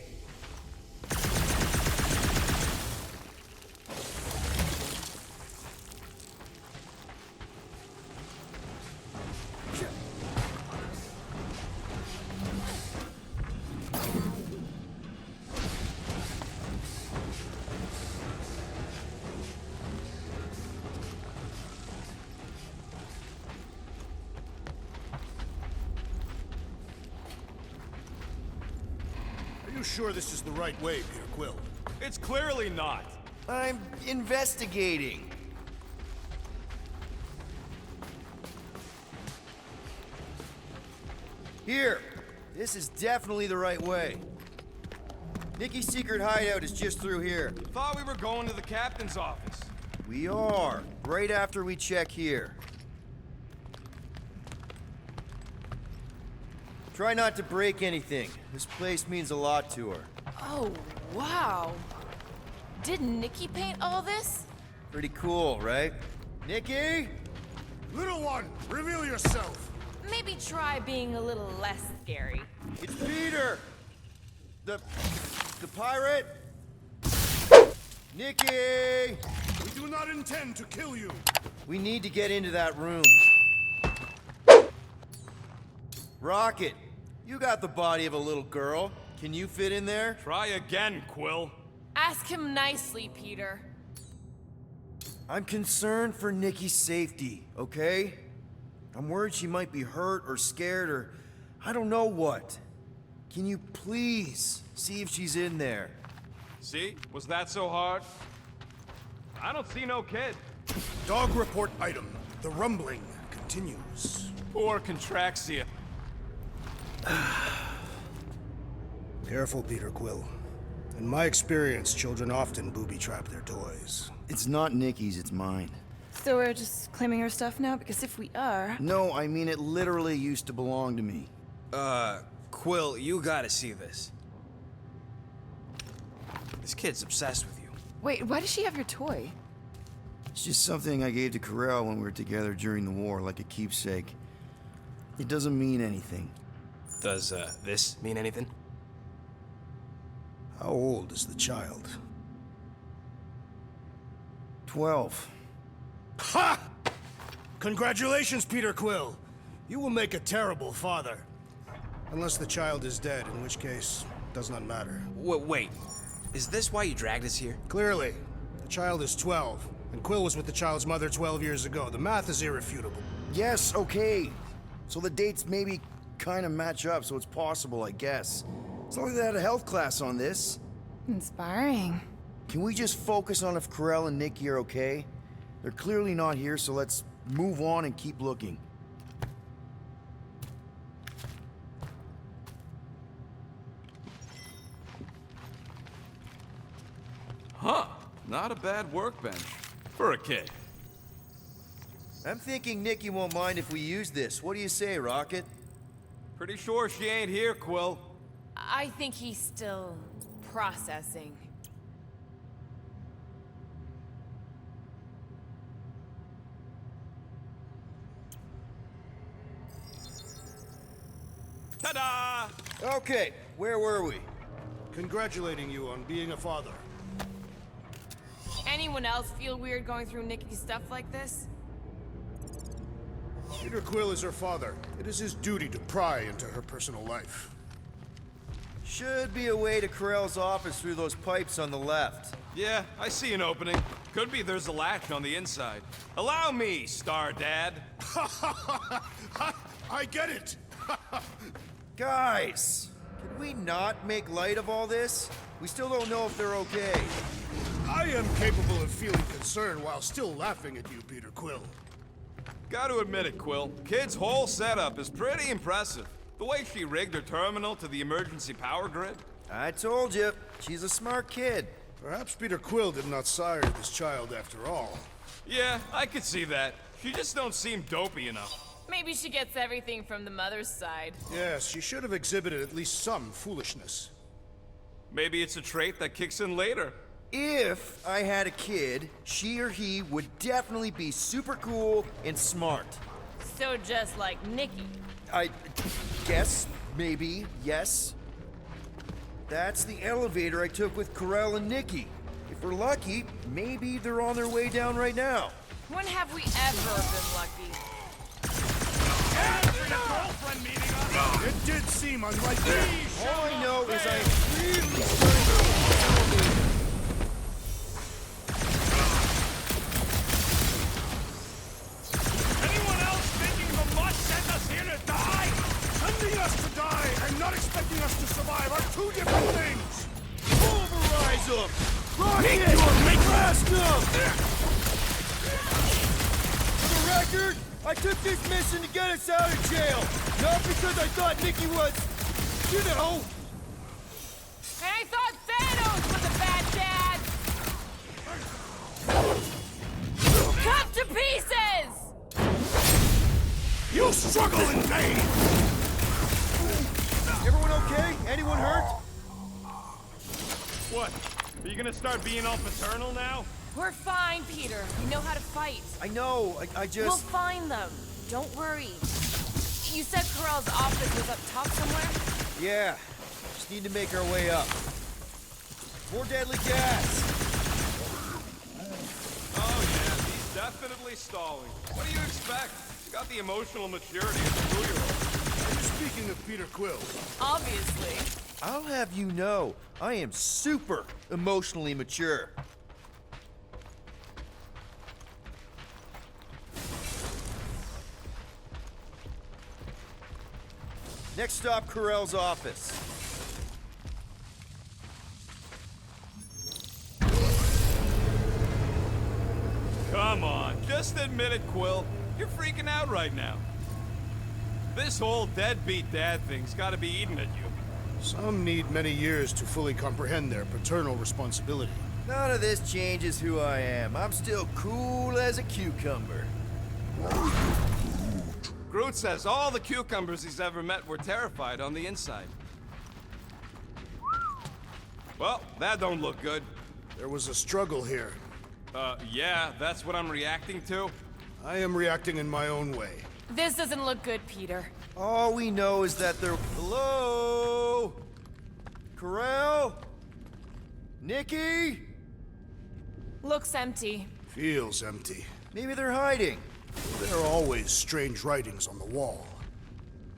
Are you sure this is the right way, Peter Quill? It's clearly not. I'm investigating. Here. This is definitely the right way. Nikki's secret hideout is just through here. Thought we were going to the captain's office. We are. Right after we check here. Try not to break anything. This place means a lot to her. Oh, wow. Did Nikki paint all this? Pretty cool, right? Nikki? Little one, reveal yourself. Maybe try being a little less scary. It's Peter! The pirate? Nikki! We do not intend to kill you. We need to get into that room. Rocket, you got the body of a little girl. Can you fit in there? Try again, Quill. Ask him nicely, Peter. I'm concerned for Nikki's safety, okay? I'm worried she might be hurt or scared or I don't know what. Can you please see if she's in there? See? Was that so hard? I don't see no kid. Dog report item. The rumbling continues. Poor Contraxia. Careful, Peter Quill. In my experience, children often booby-trap their toys. It's not Nikki's, it's mine. So we're just claiming her stuff now? Because if we are... No, I mean it literally used to belong to me. Quill, you gotta see this. This kid's obsessed with you. Wait, why does she have your toy? It's just something I gave to Corell when we were together during the war, like a keepsake. It doesn't mean anything. Does, this mean anything? How old is the child? 12. Ha! Congratulations, Peter Quill. You will make a terrible father. Unless the child is dead, in which case, it does not matter. Wait. Is this why you dragged us here? Clearly. The child is 12, and Quill was with the child's mother 12 years ago. The math is irrefutable. Yes, okay. So the dates maybe kind of match up, so it's possible, I guess. It's not like they had a health class on this. Inspiring. Can we just focus on if Corell and Nikki are okay? They're clearly not here, so let's move on and keep looking. Huh. Not a bad workbench. For a kid. I'm thinking Nikki won't mind if we use this. What do you say, Rocket? Pretty sure she ain't here, Quill. I think he's still processing. Ta-da! Okay, where were we? Congratulating you on being a father. Anyone else feel weird going through Nikki's stuff like this? Peter Quill is her father. It is his duty to pry into her personal life. Should be a way to Corell's office through those pipes on the left. Yeah, I see an opening. Could be there's a latch on the inside. Allow me, Star Dad. I get it! Guys, can we not make light of all this? We still don't know if they're okay. I am capable of feeling concern while still laughing at you, Peter Quill. Gotta admit it, Quill. Kid's whole setup is pretty impressive. The way she rigged her terminal to the emergency power grid. I told you, she's a smart kid. Perhaps Peter Quill did not sire this child after all. Yeah, I could see that. She just don't seem dopey enough. Maybe she gets everything from the mother's side. Yes, she should have exhibited at least some foolishness. Maybe it's a trait that kicks in later. If I had a kid, she or he would definitely be super cool and smart. So just like Nikki. I guess, maybe, yes. That's the elevator I took with Corell and Nikki. If we're lucky, maybe they're on their way down right now. When have we ever been lucky? It did seem unlikely. All I know is I really started to elevator. Anyone else thinking the must sent us here to die? Sending us to die and not expecting us to survive are two different things! Pulverize them! Rocket! Blast them! For the record, I took this mission to get us out of jail, not because I thought Nikki was, you know. And I thought Thanos was a bad dad! Cut to pieces! You struggle in vain! Everyone okay? Anyone hurt? What? Are you gonna start being all paternal now? We're fine, Peter. We know how to fight. I know, I just... We'll find them. Don't worry. You said Corell's office was up top somewhere? Yeah, just need to make our way up. More deadly gas! Oh yeah, he's definitely stalling. What do you expect? He's got the emotional maturity of a 2-year-old. Are you speaking of Peter Quill? Obviously. I'll have you know, I am super emotionally mature. Next stop, Corell's office. Come on, just admit it, Quill. You're freaking out right now. This whole deadbeat dad thing's gotta be eating at you. Some need many years to fully comprehend their paternal responsibility. None of this changes who I am. I'm still cool as a cucumber. Groot says all the cucumbers he's ever met were terrified on the inside. Well, that don't look good. There was a struggle here. Yeah, that's what I'm reacting to. I am reacting in my own way. This doesn't look good, Peter. All we know is that they're... Hello? Corell? Nikki? Looks empty. Feels empty. Maybe they're hiding. There are always strange writings on the wall.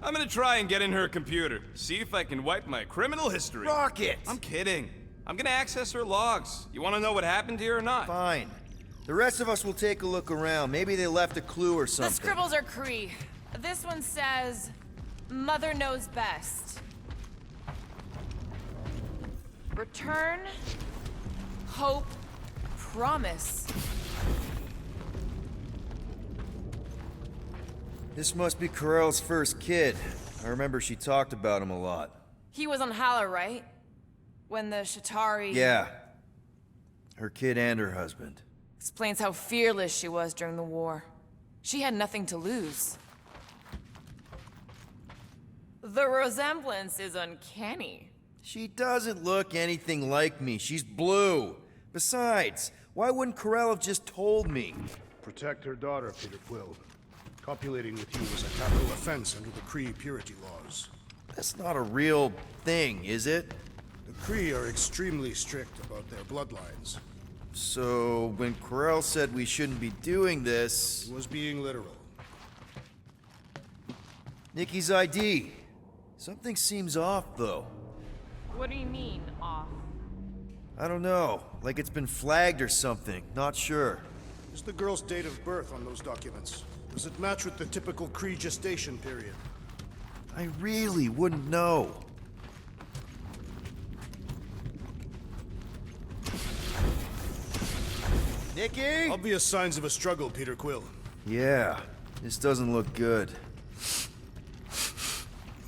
I'm gonna try and get in her computer. See if I can wipe my criminal history. Rocket! I'm kidding. I'm gonna access her logs. You wanna know what happened here or not? Fine. The rest of us will take a look around. Maybe they left a clue or The something. scribbles are Kree. This one says, Mother knows best. Return, hope, promise. This must be Corell's first kid. I remember she talked about him a lot. He was on Hala, right? When the Shatari... Yeah. Her kid and her husband. Explains how fearless she was during the war. She had nothing to lose. The resemblance is uncanny. She doesn't look anything like me. She's blue. Besides, why wouldn't Corell have just told me? Protect her daughter, Peter Quill. Copulating with you is a capital offense under the Kree purity laws. That's not a real thing, is it? The Kree are extremely strict about their bloodlines. So, when Corell said we shouldn't be doing this... He was being literal. Nikki's ID. Something seems off, though. What do you mean, off? I don't know. Like it's been flagged or something. Not sure. Is the girl's date of birth on those documents? Does it match with the typical Kree gestation period? I really wouldn't know. Nikki? Obvious signs of a struggle, Peter Quill. Yeah, this doesn't look good.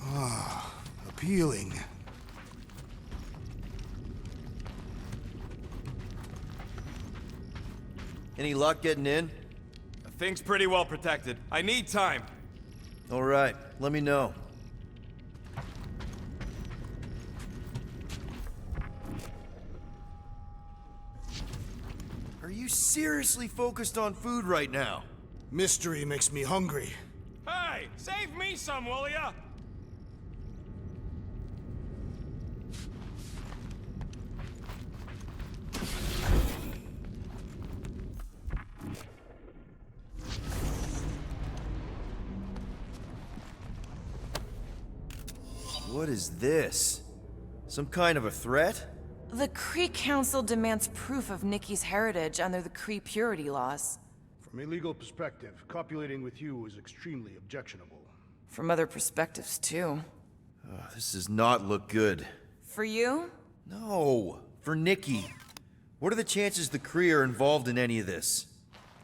Ah, appealing. Any luck getting in? The thing's pretty well protected. I need time. All right, let me know. Are you seriously focused on food right now? Mystery makes me hungry. Hey, save me some, will ya? What is this? Some kind of a threat? The Kree Council demands proof of Nikki's heritage under the Kree purity laws. From a legal perspective, copulating with you is extremely objectionable. From other perspectives, too. This does not look good. For you? No, for Nikki. What are the chances the Kree are involved in any of this?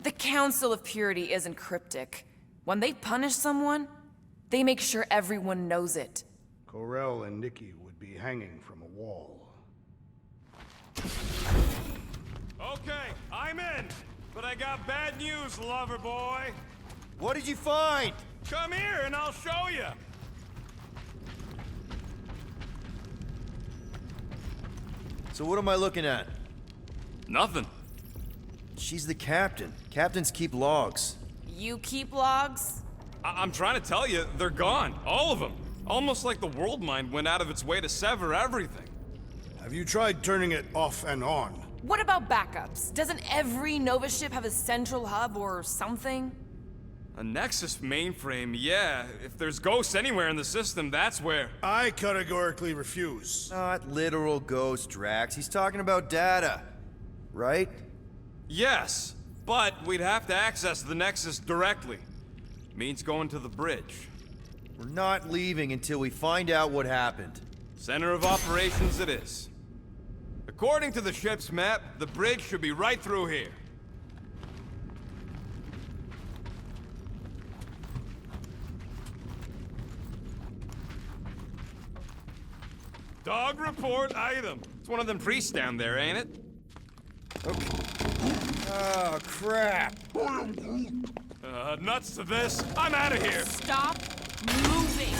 The Council of Purity isn't cryptic. When they punish someone, they make sure everyone knows it. Corell and Nikki would be hanging from a wall. Okay, I'm in. But I got bad news, lover boy. What did you find? Come here and I'll show you. So what am I looking at? Nothing. She's the captain. Captains keep logs. You keep logs? I'm trying to tell you, they're gone. All of them. Almost like the world mind went out of its way to sever everything. Have you tried turning it off and on? What about backups? Doesn't every Nova ship have a central hub or something? A Nexus mainframe, yeah. If there's ghosts anywhere in the system, that's where. I categorically refuse. Not literal ghost, Drax. He's talking about data. Right? Yes, but we'd have to access the Nexus directly. Means going to the bridge. We're not leaving until we find out what happened. Center of operations it is. According to the ship's map, the bridge should be right through here. Dog report item. It's one of them priests down there, ain't it? Okay. Oh, crap. Nuts to this. I'm out of here. Stop moving.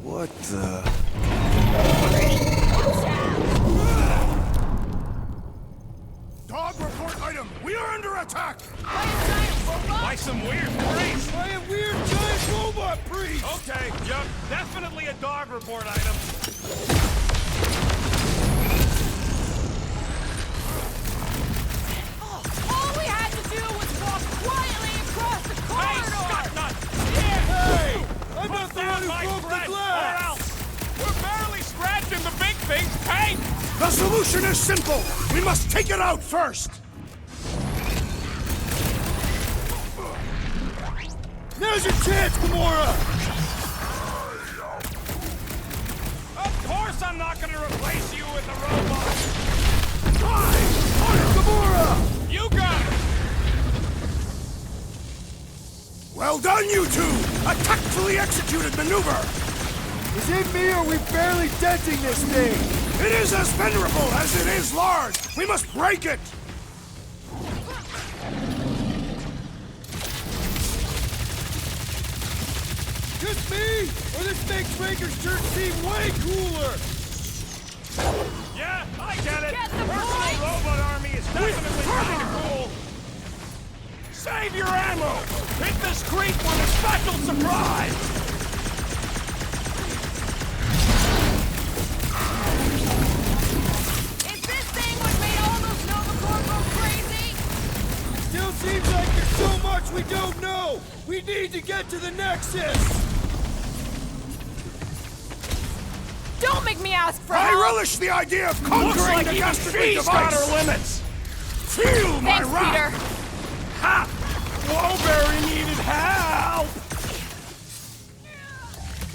What the? Dog report item! We are under attack! By some weird priest! By a weird giant robot priest! Okay, yep, definitely a dog report item. All we had to do was walk quietly across the corridor! Hey, Scottnut! Hey! I'm not Put the down one my who broke friend, the glass! or else we're barely scratching the big thing's paint! The solution is simple! We must take it out first! Now's your chance, Gamora! Of course I'm not gonna replace you with a robot! Gamora! You got it! Well done, you two! A tactfully executed maneuver! Is it me or are we barely denting this thing? It is as venerable as it is large! We must break it! Just me? Or this makes Ranger's turn seem way cooler? Yeah, I get it! Get the Personal point! robot army is definitely kinda cool! Save your ammo! Hit this creep with a special surprise! Is this thing what made all those Nova Corps go crazy? Still seems like there's so much we don't know! We need to get to the Nexus! Don't make me ask for I help! relish the idea of Looks conquering like the even dastardly she's got device! her limits! Feel my Thanks, wrath! Peter. Ha! Blowberry needed help!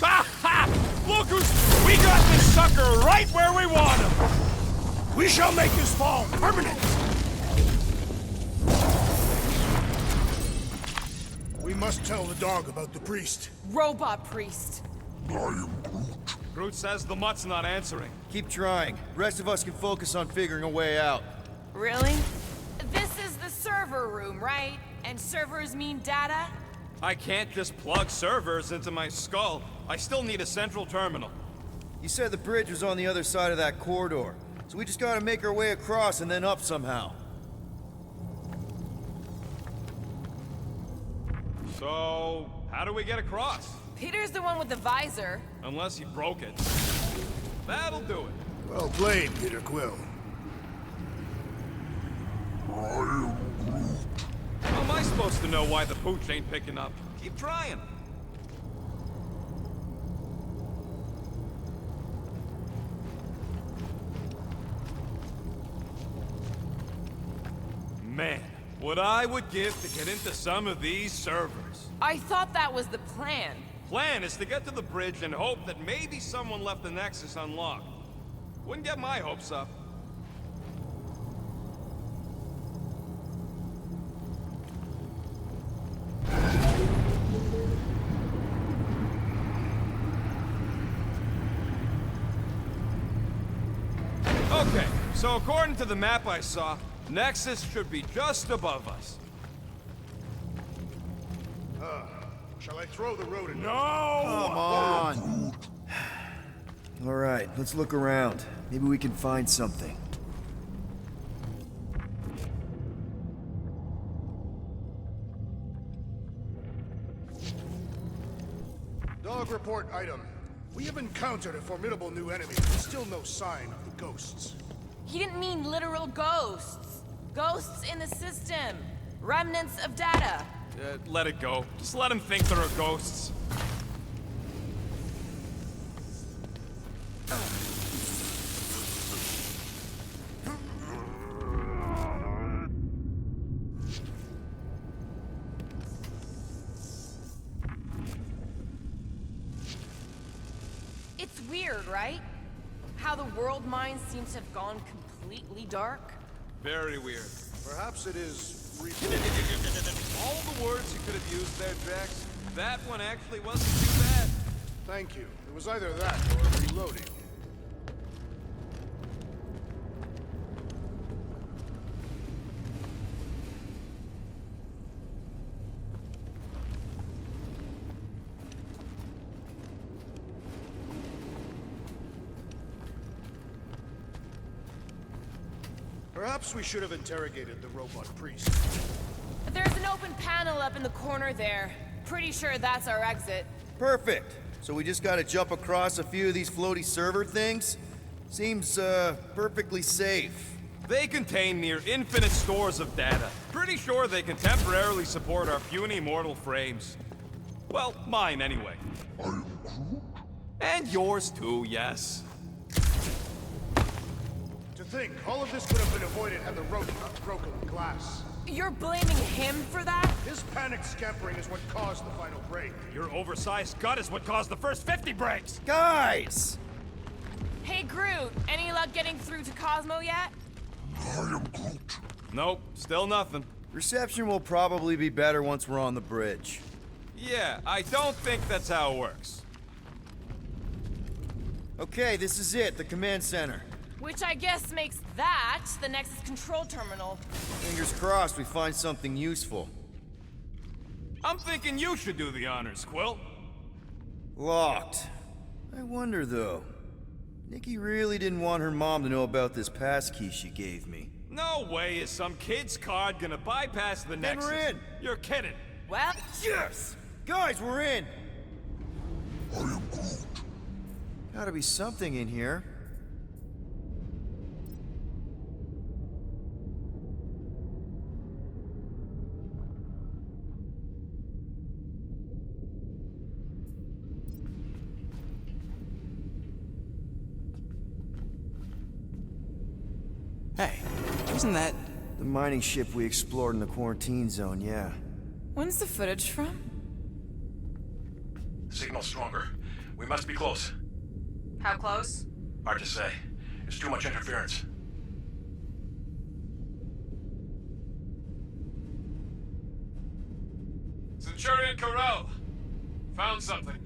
Ha ha! Look who's... We got this sucker right where we want him! We shall make his fall permanent! We must tell the dog about the priest. Robot priest. Groot says the mutt's not answering. Keep trying. The rest of us can focus on figuring a way out. Really? This is the server room, right? And servers mean data? I can't just plug servers into my skull. I still need a central terminal. You said the bridge was on the other side of that corridor, so we just gotta make our way across and then up somehow. So, how do we get across? Peter's the one with the visor. Unless he broke it. That'll do it. Well played, Peter Quill. How am I supposed to know why the pooch ain't picking up? Keep trying. Man, what I would give to get into some of these servers. I thought that was the plan. Plan is to get to the bridge and hope that maybe someone left the Nexus unlocked. Wouldn't get my hopes up. Okay, so according to the map I saw, Nexus should be just above us. Shall I throw the road in? No! Come on. Alright, let's look around. Maybe we can find something. Dog report item. We have encountered a formidable new enemy, but still no sign of the ghosts. He didn't mean literal ghosts. Ghosts in the system. Remnants of data. Let it go. Just let him think there are ghosts. It's weird, right? How the world mind seems to have gone completely dark. Very weird. Perhaps it is All the words you could have used there, Jax. That one actually wasn't too bad. Thank you. It was either that or reloading. Perhaps we should have interrogated the robot priest. There's an open panel up in the corner there. Pretty sure that's our exit. Perfect. So we just gotta jump across a few of these floaty server things? Seems, perfectly safe. They contain near infinite stores of data. Pretty sure they can temporarily support our puny mortal frames. Well, mine anyway. And yours too, yes. To think, all of this could have been avoided had the rodent not broken the glass. You're blaming him for that? His panicked scampering is what caused the final break. Your oversized gut is what caused the first 50 breaks! Guys! Hey, Groot, any luck getting through to Cosmo yet? I am Groot. Nope, still nothing. Reception will probably be better once we're on the bridge. Yeah, I don't think that's how it works. Okay, this is it, the command center. Which I guess makes that the Nexus control terminal. Fingers crossed we find something useful. I'm thinking you should do the honors, Quill. Locked. I wonder, though. Nikki really didn't want her mom to know about this passkey she gave me. No way is some kid's card gonna bypass the Nexus. we're in. You're kidding. Well, Yes! Guys, we're in! I am Groot. Gotta be something in here. Hey, wasn't that... The mining ship we explored in the quarantine zone, yeah. When's the footage from? Signal stronger. We must be close. How close? Hard to say. There's too much interference. Centurion Corral. Found something.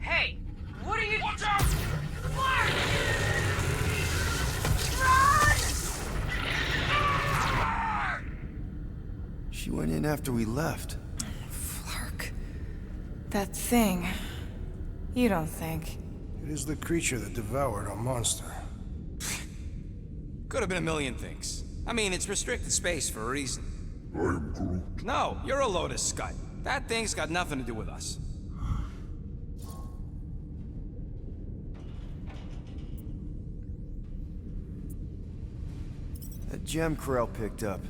hey, what are you— Watch out! Flark! She went in after we left. Flark. That thing. You don't think? It is the creature that devoured our monster. Could have been a million things. I mean, it's restricted space for a reason. I am Groot. No, you're a Lotus Scud. That thing's got nothing to do with us. That gem Corell picked up.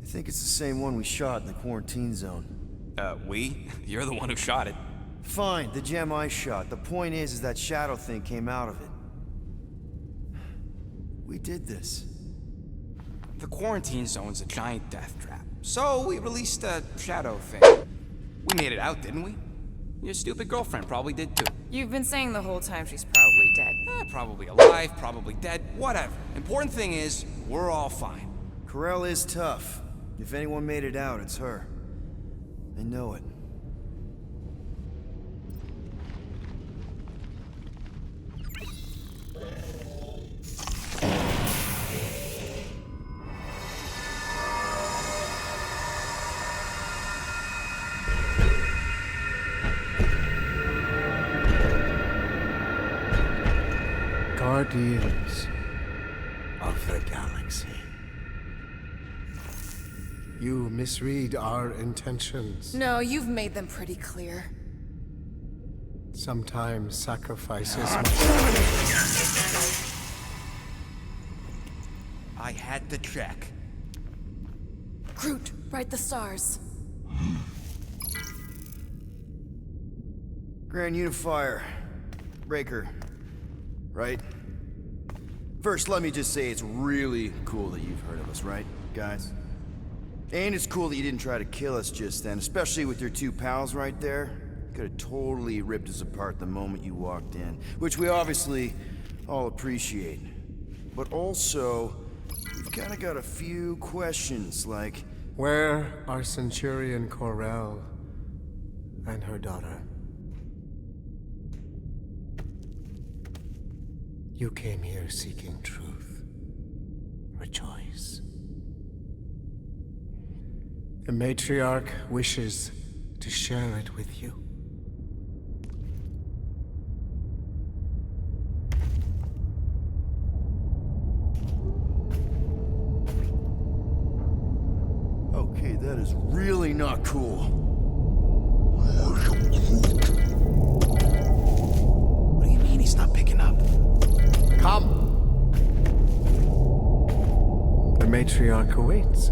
I think it's the same one we shot in the quarantine zone. We? You're the one who shot it. Fine, the gem I shot. The point is that shadow thing came out of it. We did this. The quarantine zone's a giant death trap. So we released a shadow thing. We made it out, didn't we? Your stupid girlfriend probably did too. You've been saying the whole time she's probably dead. Probably alive, probably dead, whatever. Important thing is, we're all fine. Corell is tough. If anyone made it out, it's her. I know it. guardians of the galaxy. You misread our intentions. No, you've made them pretty clear. Sometimes sacrifices I had to check. Groot, write the stars. Grand Unifier. Breaker. Right? First, let me just say it's really cool that you've heard of us, right, guys? And it's cool that you didn't try to kill us just then, especially with your two pals right there. Could have totally ripped us apart the moment you walked in, which we obviously all appreciate. But also, we've kind of got a few questions, like... Where are Centurion Corell and her daughter? You came here seeking truth. Rejoice. The matriarch wishes to share it with you. Okay, that is really not cool. What do you mean he's not picking up? Come! The matriarch awaits.